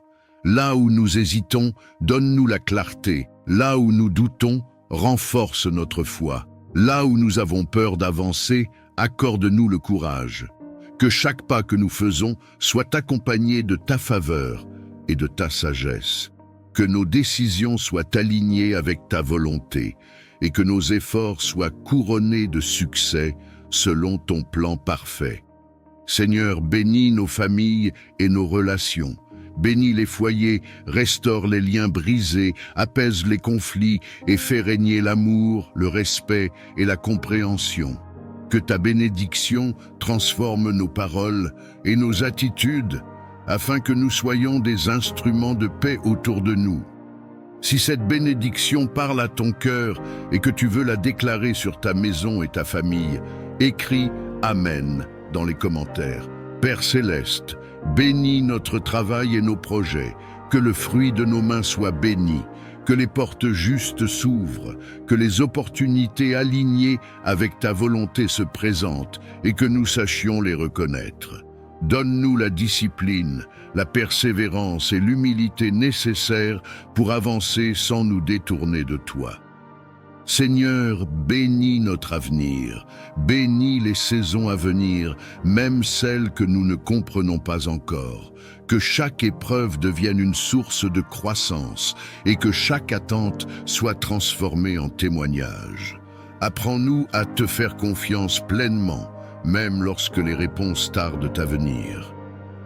Là où nous hésitons, donne-nous la clarté. Là où nous doutons, renforce notre foi. Là où nous avons peur d'avancer, accorde-nous le courage. Que chaque pas que nous faisons soit accompagné de ta faveur et de ta sagesse. Que nos décisions soient alignées avec ta volonté et que nos efforts soient couronnés de succès selon ton plan parfait. Seigneur, bénis nos familles et nos relations. Bénis les foyers, restaure les liens brisés, apaise les conflits et fais régner l'amour, le respect et la compréhension. Que ta bénédiction transforme nos paroles et nos attitudes afin que nous soyons des instruments de paix autour de nous. Si cette bénédiction parle à ton cœur et que tu veux la déclarer sur ta maison et ta famille, écris « Amen » dans les commentaires. Père céleste, bénis notre travail et nos projets, que le fruit de nos mains soit béni, que les portes justes s'ouvrent, que les opportunités alignées avec ta volonté se présentent et que nous sachions les reconnaître. Donne-nous la discipline, la persévérance et l'humilité nécessaires pour avancer sans nous détourner de toi. Seigneur, bénis notre avenir, bénis les saisons à venir, même celles que nous ne comprenons pas encore. Que chaque épreuve devienne une source de croissance et que chaque attente soit transformée en témoignage. Apprends-nous à te faire confiance pleinement, même lorsque les réponses tardent à venir.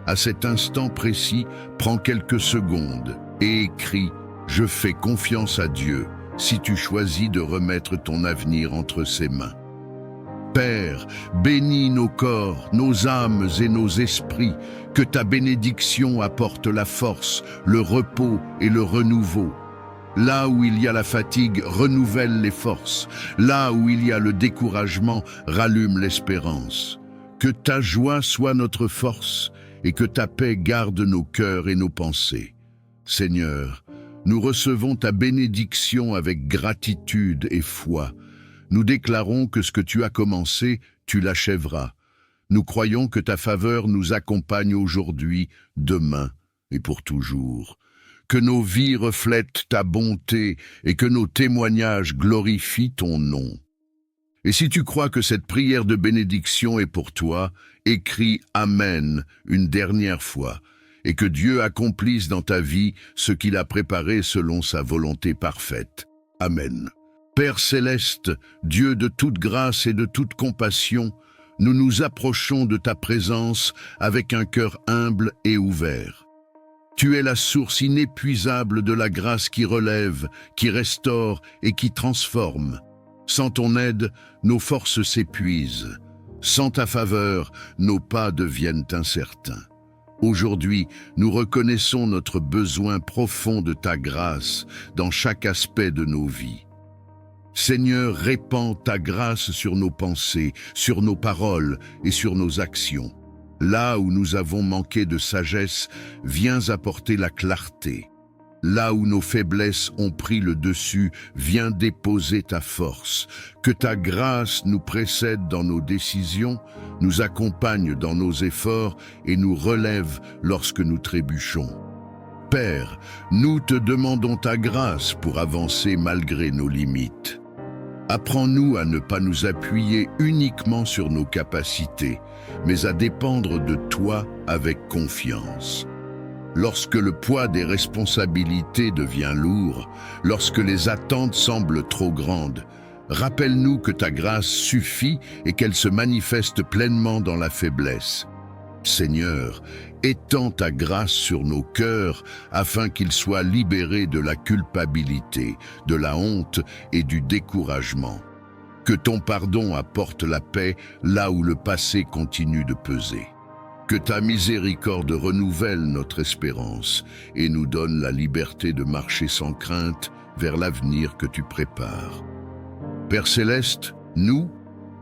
À cet instant précis, prends quelques secondes et écris « Je fais confiance à Dieu » si tu choisis de remettre ton avenir entre ses mains. Père, bénis nos corps, nos âmes et nos esprits, que ta bénédiction apporte la force, le repos et le renouveau. Là où il y a la fatigue, renouvelle les forces. Là où il y a le découragement, rallume l'espérance. Que ta joie soit notre force et que ta paix garde nos cœurs et nos pensées. Seigneur, nous recevons ta bénédiction avec gratitude et foi. Nous déclarons que ce que tu as commencé, tu l'achèveras. Nous croyons que ta faveur nous accompagne aujourd'hui, demain et pour toujours. Que nos vies reflètent ta bonté et que nos témoignages glorifient ton nom. Et si tu crois que cette prière de bénédiction est pour toi, écris « Amen » une dernière fois. Et que Dieu accomplisse dans ta vie ce qu'il a préparé selon sa volonté parfaite. Amen. Père céleste, Dieu de toute grâce et de toute compassion, nous nous approchons de ta présence avec un cœur humble et ouvert. Tu es la source inépuisable de la grâce qui relève, qui restaure et qui transforme. Sans ton aide, nos forces s'épuisent. Sans ta faveur, nos pas deviennent incertains. Aujourd'hui, nous reconnaissons notre besoin profond de ta grâce dans chaque aspect de nos vies. Seigneur, répands ta grâce sur nos pensées, sur nos paroles et sur nos actions. Là où nous avons manqué de sagesse, viens apporter la clarté. Là où nos faiblesses ont pris le dessus, viens déposer ta force. Que ta grâce nous précède dans nos décisions, nous accompagne dans nos efforts et nous relève lorsque nous trébuchons. Père, nous te demandons ta grâce pour avancer malgré nos limites. Apprends-nous à ne pas nous appuyer uniquement sur nos capacités, mais à dépendre de toi avec confiance. Lorsque le poids des responsabilités devient lourd, lorsque les attentes semblent trop grandes, rappelle-nous que ta grâce suffit et qu'elle se manifeste pleinement dans la faiblesse. Seigneur, étends ta grâce sur nos cœurs afin qu'ils soient libérés de la culpabilité, de la honte et du découragement. Que ton pardon apporte la paix là où le passé continue de peser. Que ta miséricorde renouvelle notre espérance et nous donne la liberté de marcher sans crainte vers l'avenir que tu prépares. Père Céleste, nous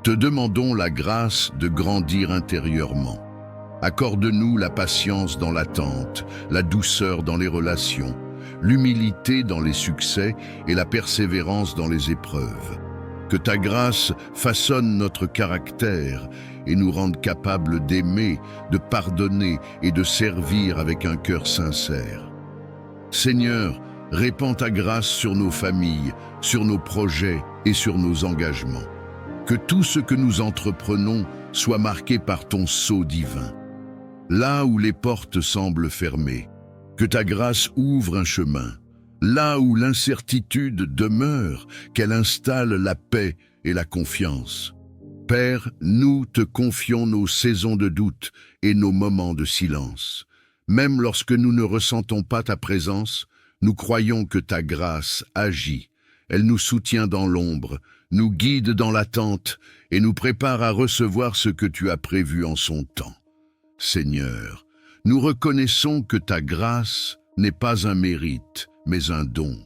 te demandons la grâce de grandir intérieurement. Accorde-nous la patience dans l'attente, la douceur dans les relations, l'humilité dans les succès et la persévérance dans les épreuves. Que ta grâce façonne notre caractère et nous rende capables d'aimer, de pardonner et de servir avec un cœur sincère. Seigneur, répands ta grâce sur nos familles, sur nos projets et sur nos engagements. Que tout ce que nous entreprenons soit marqué par ton sceau divin. Là où les portes semblent fermées, que ta grâce ouvre un chemin. Là où l'incertitude demeure, qu'elle installe la paix et la confiance. Père, nous te confions nos saisons de doute et nos moments de silence. Même lorsque nous ne ressentons pas ta présence, nous croyons que ta grâce agit. Elle nous soutient dans l'ombre, nous guide dans l'attente et nous prépare à recevoir ce que tu as prévu en son temps. Seigneur, nous reconnaissons que ta grâce n'est pas un mérite, mais un don.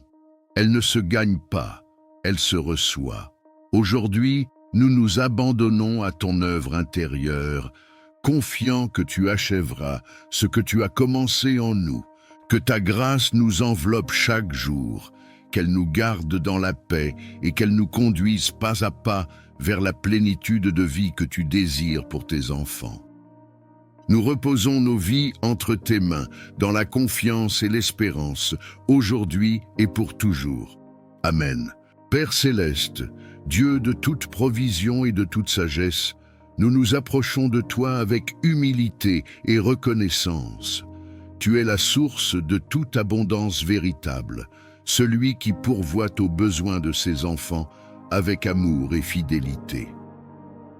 Elle ne se gagne pas, elle se reçoit. Aujourd'hui, nous nous abandonnons à ton œuvre intérieure, confiants que tu achèveras ce que tu as commencé en nous, que ta grâce nous enveloppe chaque jour, qu'elle nous garde dans la paix et qu'elle nous conduise pas à pas vers la plénitude de vie que tu désires pour tes enfants. Nous reposons nos vies entre tes mains, dans la confiance et l'espérance, aujourd'hui et pour toujours. Amen. Père Céleste, Dieu de toute provision et de toute sagesse, nous nous approchons de toi avec humilité et reconnaissance. Tu es la source de toute abondance véritable, celui qui pourvoit aux besoins de ses enfants avec amour et fidélité.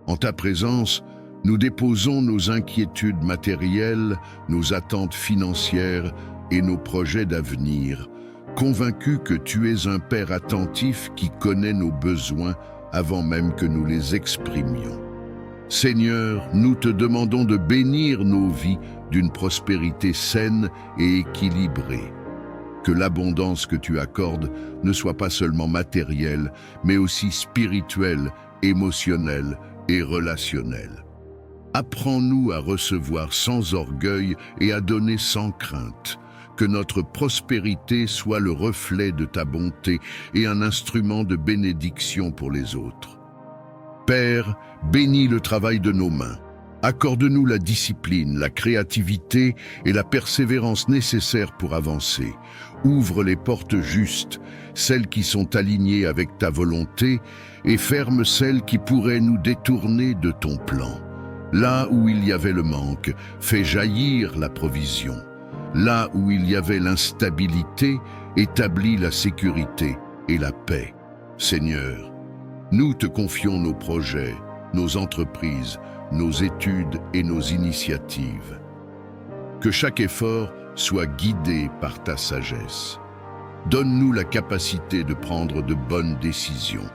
En ta présence, nous déposons nos inquiétudes matérielles, nos attentes financières et nos projets d'avenir, convaincus que tu es un Père attentif qui connaît nos besoins avant même que nous les exprimions. Seigneur, nous te demandons de bénir nos vies d'une prospérité saine et équilibrée. Que l'abondance que tu accordes ne soit pas seulement matérielle, mais aussi spirituelle, émotionnelle et relationnelle. Apprends-nous à recevoir sans orgueil et à donner sans crainte. Que notre prospérité soit le reflet de ta bonté et un instrument de bénédiction pour les autres. Père, bénis le travail de nos mains. Accorde-nous la discipline, la créativité et la persévérance nécessaires pour avancer. Ouvre les portes justes, celles qui sont alignées avec ta volonté, et ferme celles qui pourraient nous détourner de ton plan. Là où il y avait le manque, fais jaillir la provision. Là où il y avait l'instabilité, établis la sécurité et la paix. Seigneur, nous te confions nos projets, nos entreprises, nos études et nos initiatives. Que chaque effort soit guidé par ta sagesse. Donne-nous la capacité de prendre de bonnes décisions,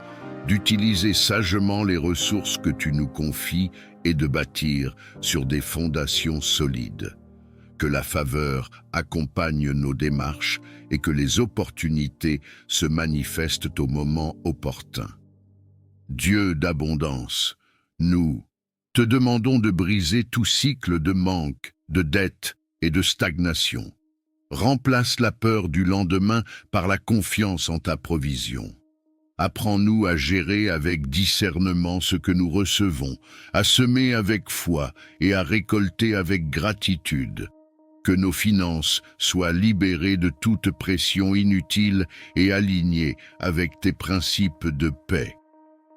d'utiliser sagement les ressources que tu nous confies et de bâtir sur des fondations solides. Que la faveur accompagne nos démarches et que les opportunités se manifestent au moment opportun. Dieu d'abondance, nous te demandons de briser tout cycle de manque, de dette et de stagnation. Remplace la peur du lendemain par la confiance en ta provision. Apprends-nous à gérer avec discernement ce que nous recevons, à semer avec foi et à récolter avec gratitude. Que nos finances soient libérées de toute pression inutile et alignées avec tes principes de paix.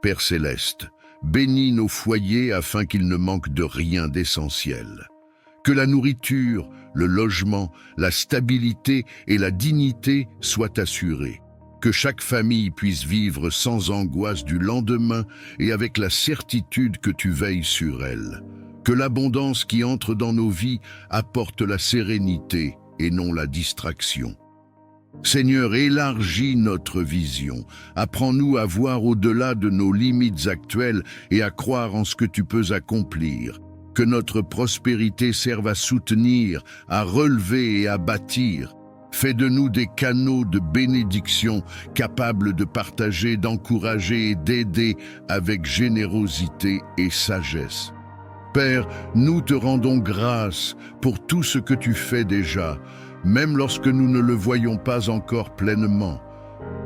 Père céleste, bénis nos foyers afin qu'ils ne manquent de rien d'essentiel. Que la nourriture, le logement, la stabilité et la dignité soient assurés. Que chaque famille puisse vivre sans angoisse du lendemain et avec la certitude que tu veilles sur elle. Que l'abondance qui entre dans nos vies apporte la sérénité et non la distraction. Seigneur, élargis notre vision. Apprends-nous à voir au-delà de nos limites actuelles et à croire en ce que tu peux accomplir. Que notre prospérité serve à soutenir, à relever et à bâtir. Fais de nous des canaux de bénédiction capables de partager, d'encourager et d'aider avec générosité et sagesse. Père, nous te rendons grâce pour tout ce que tu fais déjà, même lorsque nous ne le voyons pas encore pleinement.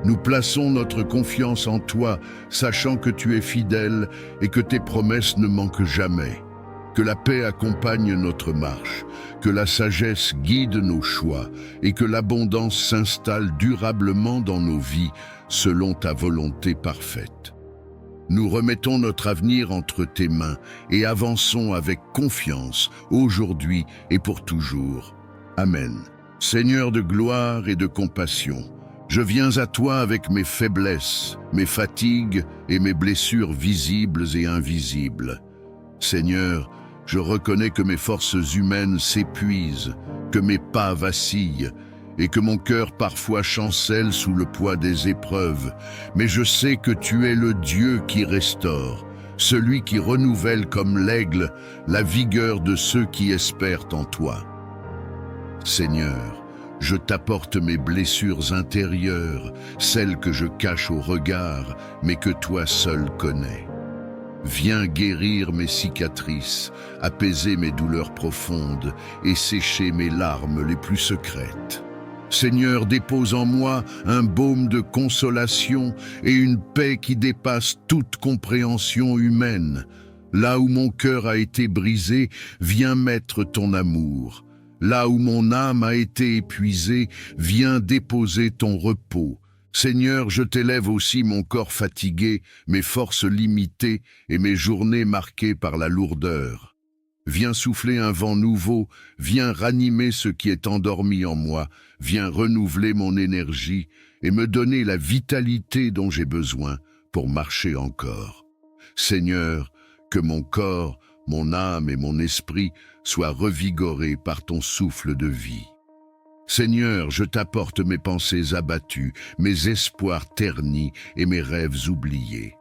Nous plaçons notre confiance en toi, sachant que tu es fidèle et que tes promesses ne manquent jamais. Que la paix accompagne notre marche, que la sagesse guide nos choix et que l'abondance s'installe durablement dans nos vies selon ta volonté parfaite. Nous remettons notre avenir entre tes mains et avançons avec confiance aujourd'hui et pour toujours. Amen. Seigneur de gloire et de compassion, je viens à toi avec mes faiblesses, mes fatigues et mes blessures visibles et invisibles. Seigneur, je reconnais que mes forces humaines s'épuisent, que mes pas vacillent et que mon cœur parfois chancelle sous le poids des épreuves. Mais je sais que tu es le Dieu qui restaure, celui qui renouvelle comme l'aigle la vigueur de ceux qui espèrent en toi. Seigneur, je t'apporte mes blessures intérieures, celles que je cache au regard, mais que toi seul connais. Viens guérir mes cicatrices, apaiser mes douleurs profondes et sécher mes larmes les plus secrètes. Seigneur, dépose en moi un baume de consolation et une paix qui dépasse toute compréhension humaine. Là où mon cœur a été brisé, viens mettre ton amour. Là où mon âme a été épuisée, viens déposer ton repos. Seigneur, je t'élève aussi mon corps fatigué, mes forces limitées et mes journées marquées par la lourdeur. Viens souffler un vent nouveau, viens ranimer ce qui est endormi en moi, viens renouveler mon énergie et me donner la vitalité dont j'ai besoin pour marcher encore. Seigneur, que mon corps, mon âme et mon esprit soient revigorés par ton souffle de vie. Seigneur, je t'apporte mes pensées abattues, mes espoirs ternis et mes rêves oubliés.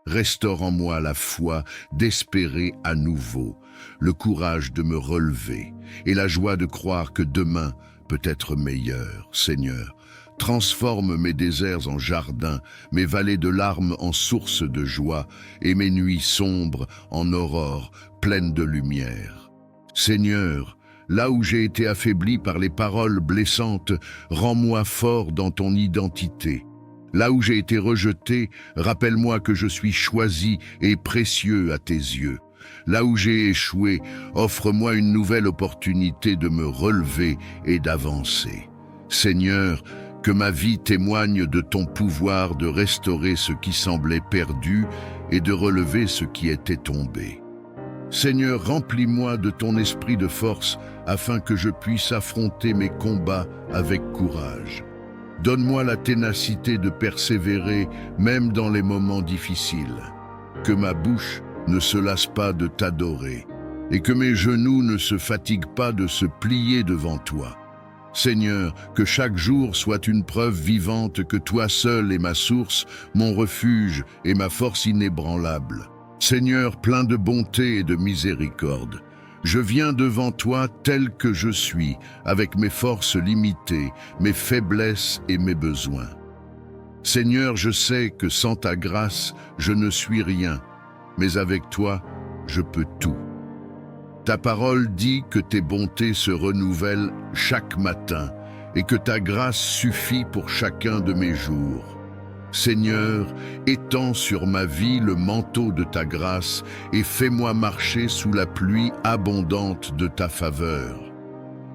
Restaure en moi la foi d'espérer à nouveau, le courage de me relever et la joie de croire que demain peut être meilleur. Seigneur, transforme mes déserts en jardins, mes vallées de larmes en sources de joie et mes nuits sombres en aurores pleines de lumière. Seigneur, là où j'ai été affaibli par les paroles blessantes, rends-moi fort dans ton identité. Là où j'ai été rejeté, rappelle-moi que je suis choisi et précieux à tes yeux. Là où j'ai échoué, offre-moi une nouvelle opportunité de me relever et d'avancer. Seigneur, que ma vie témoigne de ton pouvoir de restaurer ce qui semblait perdu et de relever ce qui était tombé. Seigneur, remplis-moi de ton esprit de force afin que je puisse affronter mes combats avec courage. Donne-moi la ténacité de persévérer même dans les moments difficiles. Que ma bouche ne se lasse pas de t'adorer et que mes genoux ne se fatiguent pas de se plier devant toi. Seigneur, que chaque jour soit une preuve vivante que toi seul es ma source, mon refuge et ma force inébranlable. Seigneur, plein de bonté et de miséricorde, je viens devant toi tel que je suis, avec mes forces limitées, mes faiblesses et mes besoins. Seigneur, je sais que sans ta grâce, je ne suis rien, mais avec toi, je peux tout. Ta parole dit que tes bontés se renouvellent chaque matin et que ta grâce suffit pour chacun de mes jours. Seigneur, étends sur ma vie le manteau de ta grâce et fais-moi marcher sous la pluie abondante de ta faveur.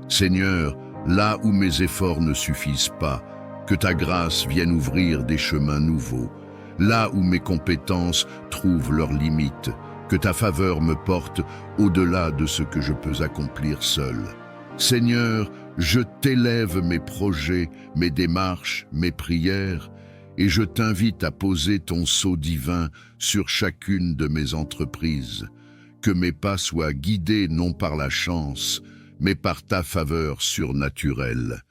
Seigneur, là où mes efforts ne suffisent pas, que ta grâce vienne ouvrir des chemins nouveaux. là où mes compétences trouvent leurs limites, que ta faveur me porte au-delà de ce que je peux accomplir seul. Seigneur, je t'élève mes projets, mes démarches, mes prières, et je t'invite à poser ton sceau divin sur chacune de mes entreprises. Que mes pas soient guidés non par la chance, mais par ta faveur surnaturelle.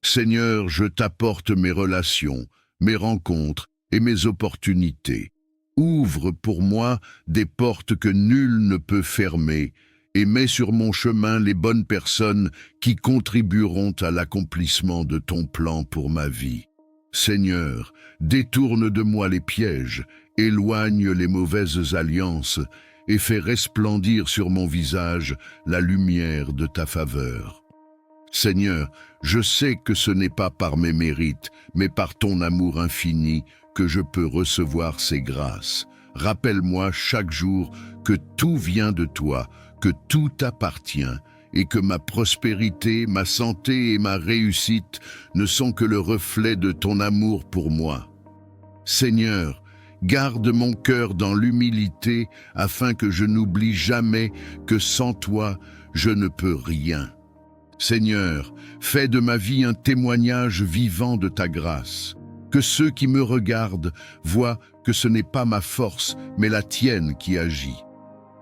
Seigneur, je t'apporte mes relations, mes rencontres et mes opportunités. Ouvre pour moi des portes que nul ne peut fermer et mets sur mon chemin les bonnes personnes qui contribueront à l'accomplissement de ton plan pour ma vie. Seigneur, détourne de moi les pièges, éloigne les mauvaises alliances et fais resplendir sur mon visage la lumière de ta faveur. Seigneur, je sais que ce n'est pas par mes mérites, mais par ton amour infini que je peux recevoir ces grâces. Rappelle-moi chaque jour que tout vient de toi, que tout t'appartient, et que ma prospérité, ma santé et ma réussite ne sont que le reflet de ton amour pour moi. Seigneur, garde mon cœur dans l'humilité afin que je n'oublie jamais que sans toi, je ne peux rien. Seigneur, fais de ma vie un témoignage vivant de ta grâce. Que ceux qui me regardent voient que ce n'est pas ma force, mais la tienne qui agit.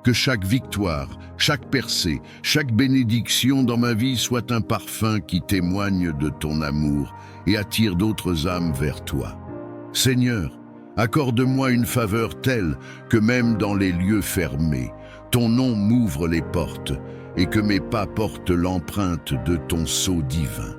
Que chaque victoire, chaque percée, chaque bénédiction dans ma vie soit un parfum qui témoigne de ton amour et attire d'autres âmes vers toi. Seigneur, accorde-moi une faveur telle que même dans les lieux fermés, ton nom m'ouvre les portes et que mes pas portent l'empreinte de ton sceau divin.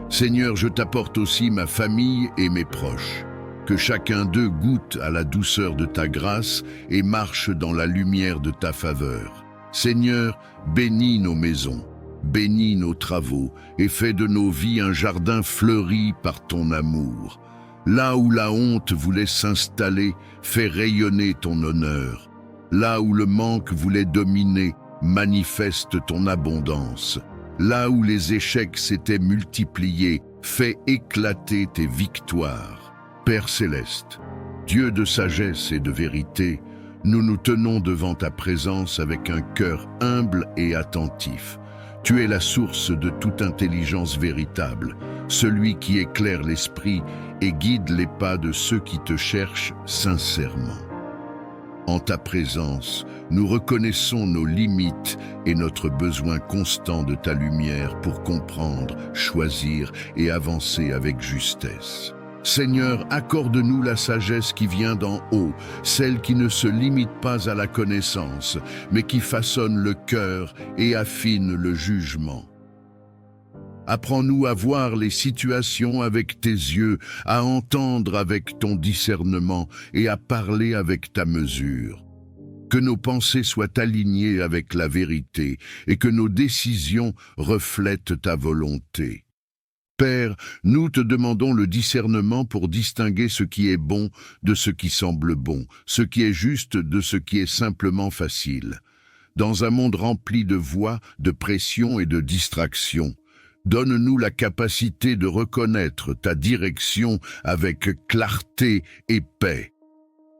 Seigneur, je t'apporte aussi ma famille et mes proches. Que chacun d'eux goûte à la douceur de ta grâce et marche dans la lumière de ta faveur. Seigneur, bénis nos maisons, bénis nos travaux et fais de nos vies un jardin fleuri par ton amour. Là où la honte voulait s'installer, fais rayonner ton honneur. Là où le manque voulait dominer, manifeste ton abondance. Là où les échecs s'étaient multipliés, fais éclater tes victoires. Père céleste, Dieu de sagesse et de vérité, nous nous tenons devant ta présence avec un cœur humble et attentif. Tu es la source de toute intelligence véritable, celui qui éclaire l'esprit et guide les pas de ceux qui te cherchent sincèrement. En ta présence, nous reconnaissons nos limites et notre besoin constant de ta lumière pour comprendre, choisir et avancer avec justesse. Seigneur, accorde-nous la sagesse qui vient d'en haut, celle qui ne se limite pas à la connaissance, mais qui façonne le cœur et affine le jugement. Apprends-nous à voir les situations avec tes yeux, à entendre avec ton discernement et à parler avec ta mesure. Que nos pensées soient alignées avec la vérité et que nos décisions reflètent ta volonté. Père, nous te demandons le discernement pour distinguer ce qui est bon de ce qui semble bon, ce qui est juste de ce qui est simplement facile. Dans un monde rempli de voix, de pression et de distractions, donne-nous la capacité de reconnaître ta direction avec clarté et paix.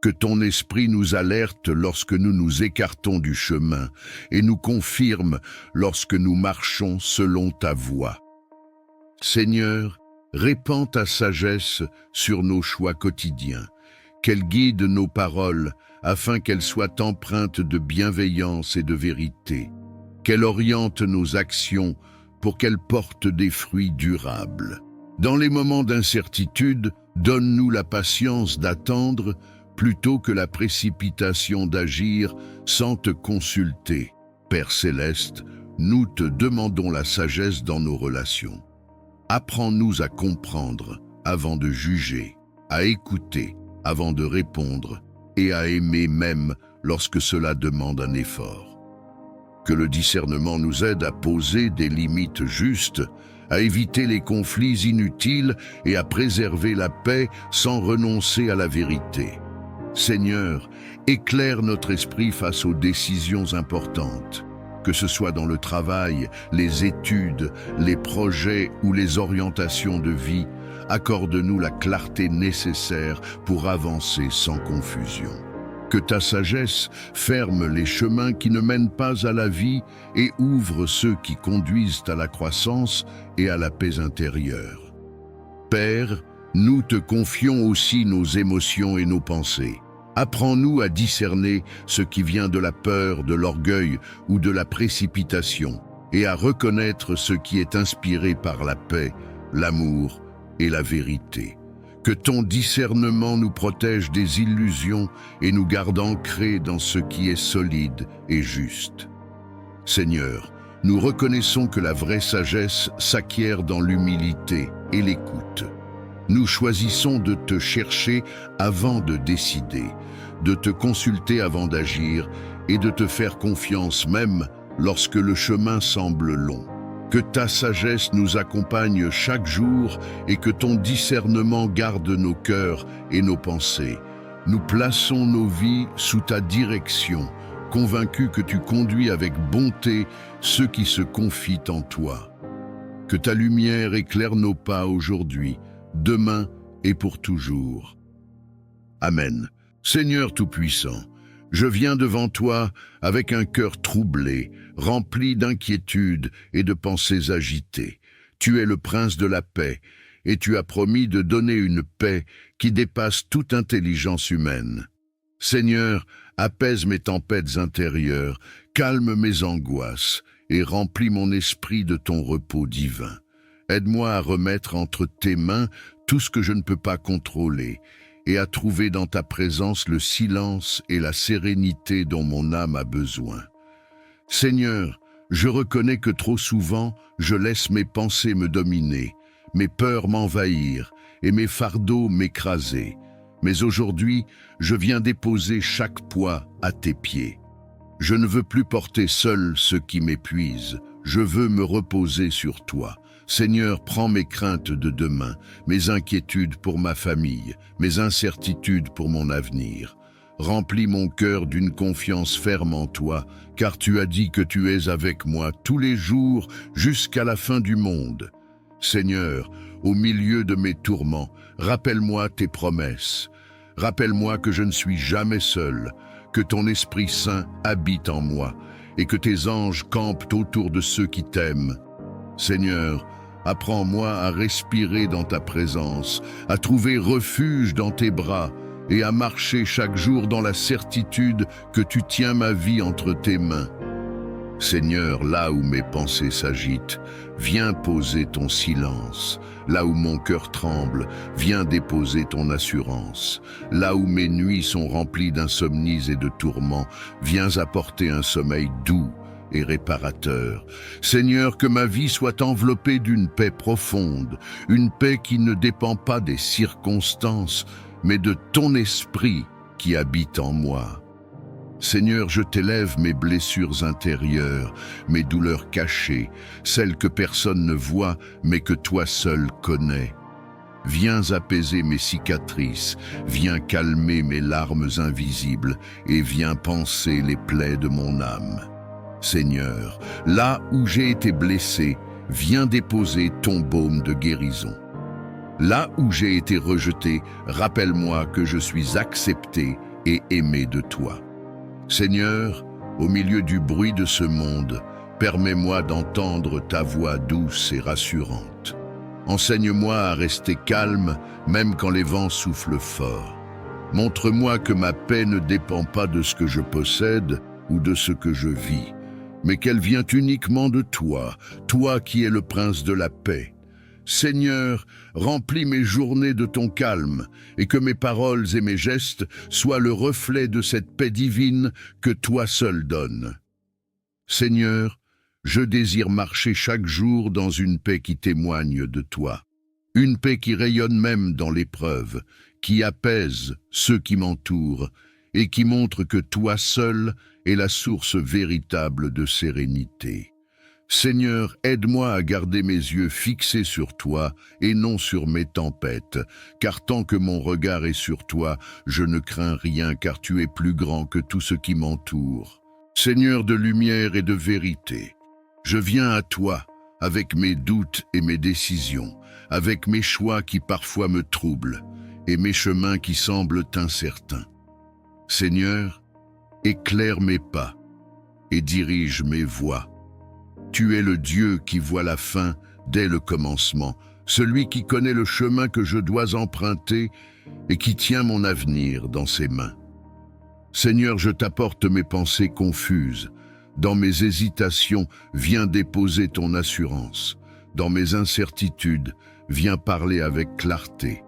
Que ton esprit nous alerte lorsque nous nous écartons du chemin et nous confirme lorsque nous marchons selon ta voie. Seigneur, répands ta sagesse sur nos choix quotidiens, qu'elle guide nos paroles afin qu'elles soient empreintes de bienveillance et de vérité, qu'elle oriente nos actions pour qu'elles portent des fruits durables. Dans les moments d'incertitude, donne-nous la patience d'attendre plutôt que la précipitation d'agir sans te consulter. Père céleste, nous te demandons la sagesse dans nos relations. Apprends-nous à comprendre avant de juger, à écouter avant de répondre et à aimer même lorsque cela demande un effort. Que le discernement nous aide à poser des limites justes, à éviter les conflits inutiles et à préserver la paix sans renoncer à la vérité. Seigneur, éclaire notre esprit face aux décisions importantes. Que ce soit dans le travail, les études, les projets ou les orientations de vie, accorde-nous la clarté nécessaire pour avancer sans confusion. Que ta sagesse ferme les chemins qui ne mènent pas à la vie et ouvre ceux qui conduisent à la croissance et à la paix intérieure. Père, nous te confions aussi nos émotions et nos pensées. Apprends-nous à discerner ce qui vient de la peur, de l'orgueil ou de la précipitation, et à reconnaître ce qui est inspiré par la paix, l'amour et la vérité. Que ton discernement nous protège des illusions et nous garde ancrés dans ce qui est solide et juste. Seigneur, nous reconnaissons que la vraie sagesse s'acquiert dans l'humilité et l'écoute. Nous choisissons de te chercher avant de décider, de te consulter avant d'agir et de te faire confiance même lorsque le chemin semble long. Que ta sagesse nous accompagne chaque jour et que ton discernement garde nos cœurs et nos pensées. Nous plaçons nos vies sous ta direction, convaincus que tu conduis avec bonté ceux qui se confient en toi. Que ta lumière éclaire nos pas aujourd'hui, demain et pour toujours. Amen. Seigneur Tout-Puissant, je viens devant toi avec un cœur troublé, rempli d'inquiétude et de pensées agitées. Tu es le prince de la paix, et tu as promis de donner une paix qui dépasse toute intelligence humaine. Seigneur, apaise mes tempêtes intérieures, calme mes angoisses, et remplis mon esprit de ton repos divin. Aide-moi à remettre entre tes mains tout ce que je ne peux pas contrôler, et à trouver dans ta présence le silence et la sérénité dont mon âme a besoin. Seigneur, je reconnais que trop souvent, je laisse mes pensées me dominer, mes peurs m'envahir et mes fardeaux m'écraser. Mais aujourd'hui, je viens déposer chaque poids à tes pieds. Je ne veux plus porter seul ce qui m'épuise, je veux me reposer sur toi. Seigneur, prends mes craintes de demain, mes inquiétudes pour ma famille, mes incertitudes pour mon avenir. Remplis mon cœur d'une confiance ferme en toi, car tu as dit que tu es avec moi tous les jours jusqu'à la fin du monde. Seigneur, au milieu de mes tourments, rappelle-moi tes promesses. Rappelle-moi que je ne suis jamais seul, que ton Esprit Saint habite en moi et que tes anges campent autour de ceux qui t'aiment. Seigneur, apprends-moi à respirer dans ta présence, à trouver refuge dans tes bras et à marcher chaque jour dans la certitude que tu tiens ma vie entre tes mains. Seigneur, là où mes pensées s'agitent, viens poser ton silence. Là où mon cœur tremble, viens déposer ton assurance. Là où mes nuits sont remplies d'insomnies et de tourments, viens apporter un sommeil doux et réparateur. Seigneur, que ma vie soit enveloppée d'une paix profonde, une paix qui ne dépend pas des circonstances, mais de ton esprit qui habite en moi. Seigneur, je t'élève mes blessures intérieures, mes douleurs cachées, celles que personne ne voit, mais que toi seul connais. Viens apaiser mes cicatrices, viens calmer mes larmes invisibles et viens panser les plaies de mon âme. Seigneur, là où j'ai été blessé, viens déposer ton baume de guérison. Là où j'ai été rejeté, rappelle-moi que je suis accepté et aimé de toi. Seigneur, au milieu du bruit de ce monde, permets-moi d'entendre ta voix douce et rassurante. Enseigne-moi à rester calme, même quand les vents soufflent fort. Montre-moi que ma paix ne dépend pas de ce que je possède ou de ce que je vis, mais qu'elle vient uniquement de toi, toi qui es le prince de la paix. Seigneur, remplis mes journées de ton calme, et que mes paroles et mes gestes soient le reflet de cette paix divine que toi seul donnes. Seigneur, je désire marcher chaque jour dans une paix qui témoigne de toi, une paix qui rayonne même dans l'épreuve, qui apaise ceux qui m'entourent, et qui montre que toi seul es la source véritable de sérénité. Seigneur, aide-moi à garder mes yeux fixés sur toi et non sur mes tempêtes, car tant que mon regard est sur toi, je ne crains rien, car tu es plus grand que tout ce qui m'entoure. Seigneur de lumière et de vérité, je viens à toi avec mes doutes et mes décisions, avec mes choix qui parfois me troublent et mes chemins qui semblent incertains. Seigneur, éclaire mes pas et dirige mes voies. Tu es le Dieu qui voit la fin dès le commencement, celui qui connaît le chemin que je dois emprunter et qui tient mon avenir dans ses mains. Seigneur, je t'apporte mes pensées confuses. Dans mes hésitations, viens déposer ton assurance. Dans mes incertitudes, viens parler avec clarté.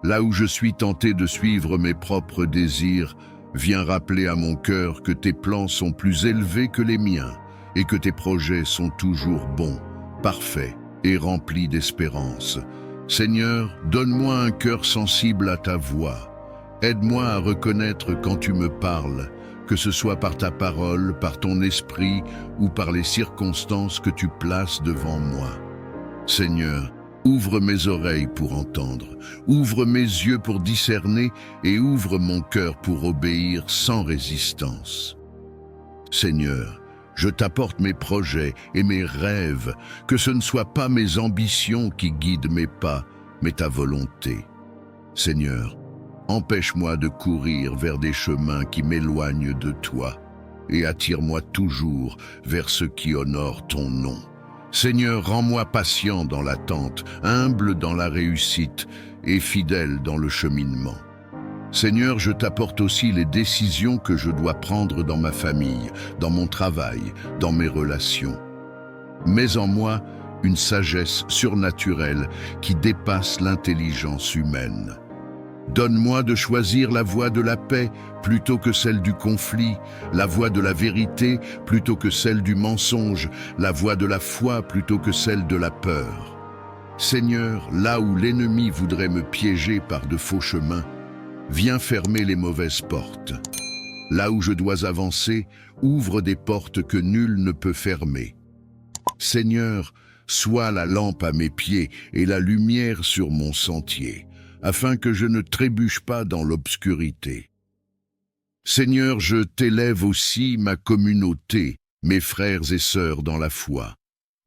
Là où je suis tenté de suivre mes propres désirs, viens rappeler à mon cœur que tes plans sont plus élevés que les miens et que tes projets sont toujours bons, parfaits et remplis d'espérance. Seigneur, donne-moi un cœur sensible à ta voix. Aide-moi à reconnaître quand tu me parles, que ce soit par ta parole, par ton esprit ou par les circonstances que tu places devant moi. Seigneur, ouvre mes oreilles pour entendre, ouvre mes yeux pour discerner et ouvre mon cœur pour obéir sans résistance. Seigneur, je t'apporte mes projets et mes rêves, que ce ne soient pas mes ambitions qui guident mes pas, mais ta volonté. Seigneur, empêche-moi de courir vers des chemins qui m'éloignent de toi et attire-moi toujours vers ce qui honore ton nom. Seigneur, rends-moi patient dans l'attente, humble dans la réussite et fidèle dans le cheminement. Seigneur, je t'apporte aussi les décisions que je dois prendre dans ma famille, dans mon travail, dans mes relations. Mets en moi une sagesse surnaturelle qui dépasse l'intelligence humaine. Donne-moi de choisir la voie de la paix plutôt que celle du conflit, la voie de la vérité plutôt que celle du mensonge, la voie de la foi plutôt que celle de la peur. Seigneur, là où l'ennemi voudrait me piéger par de faux chemins, viens fermer les mauvaises portes. Là où je dois avancer, ouvre des portes que nul ne peut fermer. Seigneur, sois la lampe à mes pieds et la lumière sur mon sentier, afin que je ne trébuche pas dans l'obscurité. Seigneur, je t'élève aussi ma communauté, mes frères et sœurs dans la foi.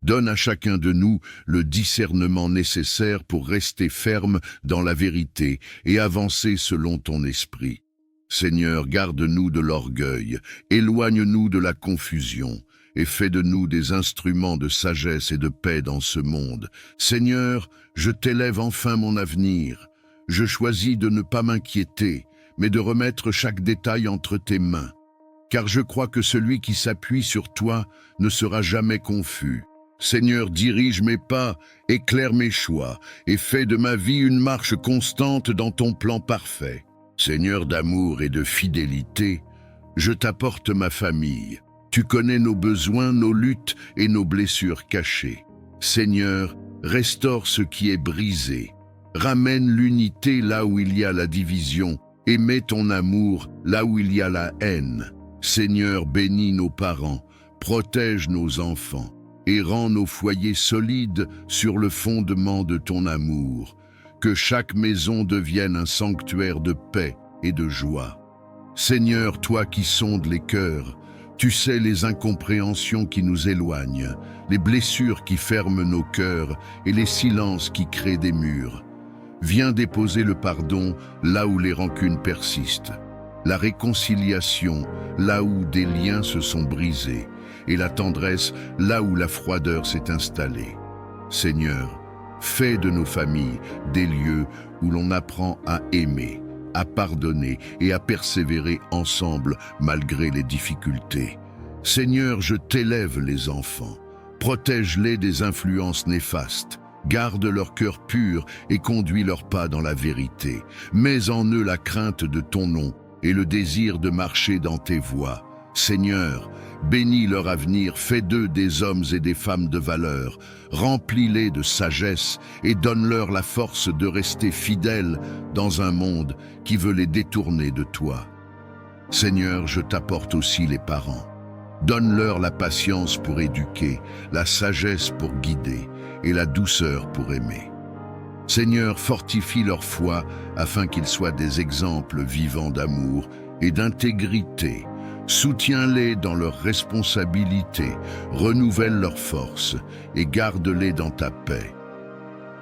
Donne à chacun de nous le discernement nécessaire pour rester ferme dans la vérité et avancer selon ton esprit. Seigneur, garde-nous de l'orgueil, éloigne-nous de la confusion et fais de nous des instruments de sagesse et de paix dans ce monde. Seigneur, je t'élève enfin mon avenir. Je choisis de ne pas m'inquiéter, mais de remettre chaque détail entre tes mains. Car je crois que celui qui s'appuie sur toi ne sera jamais confus. Seigneur, dirige mes pas, éclaire mes choix, et fais de ma vie une marche constante dans ton plan parfait. Seigneur d'amour et de fidélité, je t'apporte ma famille. Tu connais nos besoins, nos luttes et nos blessures cachées. Seigneur, restaure ce qui est brisé. Ramène l'unité là où il y a la division et mets ton amour là où il y a la haine. Seigneur, bénis nos parents, protège nos enfants et rends nos foyers solides sur le fondement de ton amour. Que chaque maison devienne un sanctuaire de paix et de joie. Seigneur, toi qui sondes les cœurs, tu sais les incompréhensions qui nous éloignent, les blessures qui ferment nos cœurs et les silences qui créent des murs. Viens déposer le pardon là où les rancunes persistent, la réconciliation là où des liens se sont brisés et la tendresse là où la froideur s'est installée. Seigneur, fais de nos familles des lieux où l'on apprend à aimer, à pardonner et à persévérer ensemble malgré les difficultés. Seigneur, je t'élève les enfants, protège-les des influences néfastes. Garde leur cœur pur et conduis leurs pas dans la vérité. Mets en eux la crainte de ton nom et le désir de marcher dans tes voies. Seigneur, bénis leur avenir, fais d'eux des hommes et des femmes de valeur. Remplis-les de sagesse et donne-leur la force de rester fidèles dans un monde qui veut les détourner de toi. Seigneur, je t'apporte aussi les parents. Donne-leur la patience pour éduquer, la sagesse pour guider et la douceur pour aimer. Seigneur, fortifie leur foi afin qu'ils soient des exemples vivants d'amour et d'intégrité, Soutiens-les dans leurs responsabilités, renouvelle leurs forces et garde-les dans ta paix.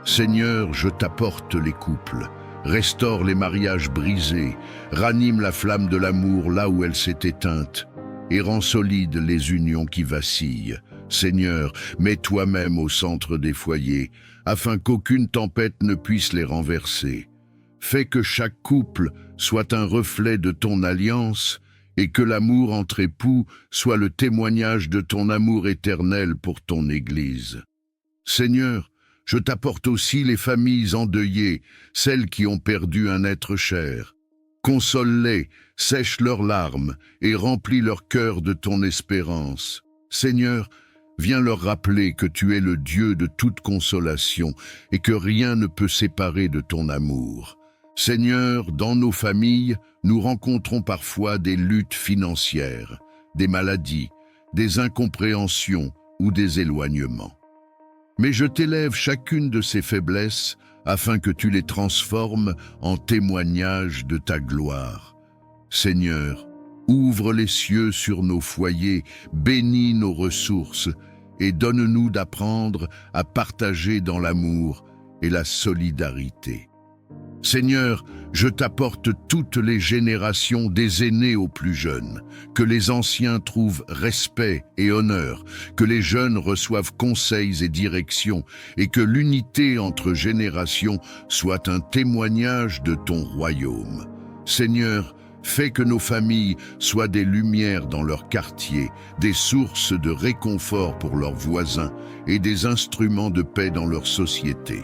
Seigneur, je t'apporte les couples, restaure les mariages brisés, ranime la flamme de l'amour là où elle s'est éteinte et rend solides les unions qui vacillent. Seigneur, mets toi-même au centre des foyers, afin qu'aucune tempête ne puisse les renverser. Fais que chaque couple soit un reflet de ton alliance et que l'amour entre époux soit le témoignage de ton amour éternel pour ton Église. Seigneur, je t'apporte aussi les familles endeuillées, celles qui ont perdu un être cher. Console-les, sèche leurs larmes et remplis leur cœur de ton espérance. Seigneur, viens leur rappeler que tu es le Dieu de toute consolation et que rien ne peut séparer de ton amour. Seigneur, dans nos familles, nous rencontrons parfois des luttes financières, des maladies, des incompréhensions ou des éloignements. Mais je t'élève chacune de ces faiblesses afin que tu les transformes en témoignage de ta gloire. Seigneur, ouvre les cieux sur nos foyers, bénis nos ressources et donne-nous d'apprendre à partager dans l'amour et la solidarité. Seigneur, je t'apporte toutes les générations des aînés aux plus jeunes, que les anciens trouvent respect et honneur, que les jeunes reçoivent conseils et directions, et que l'unité entre générations soit un témoignage de ton royaume. Seigneur, fais que nos familles soient des lumières dans leur quartier, des sources de réconfort pour leurs voisins et des instruments de paix dans leur société.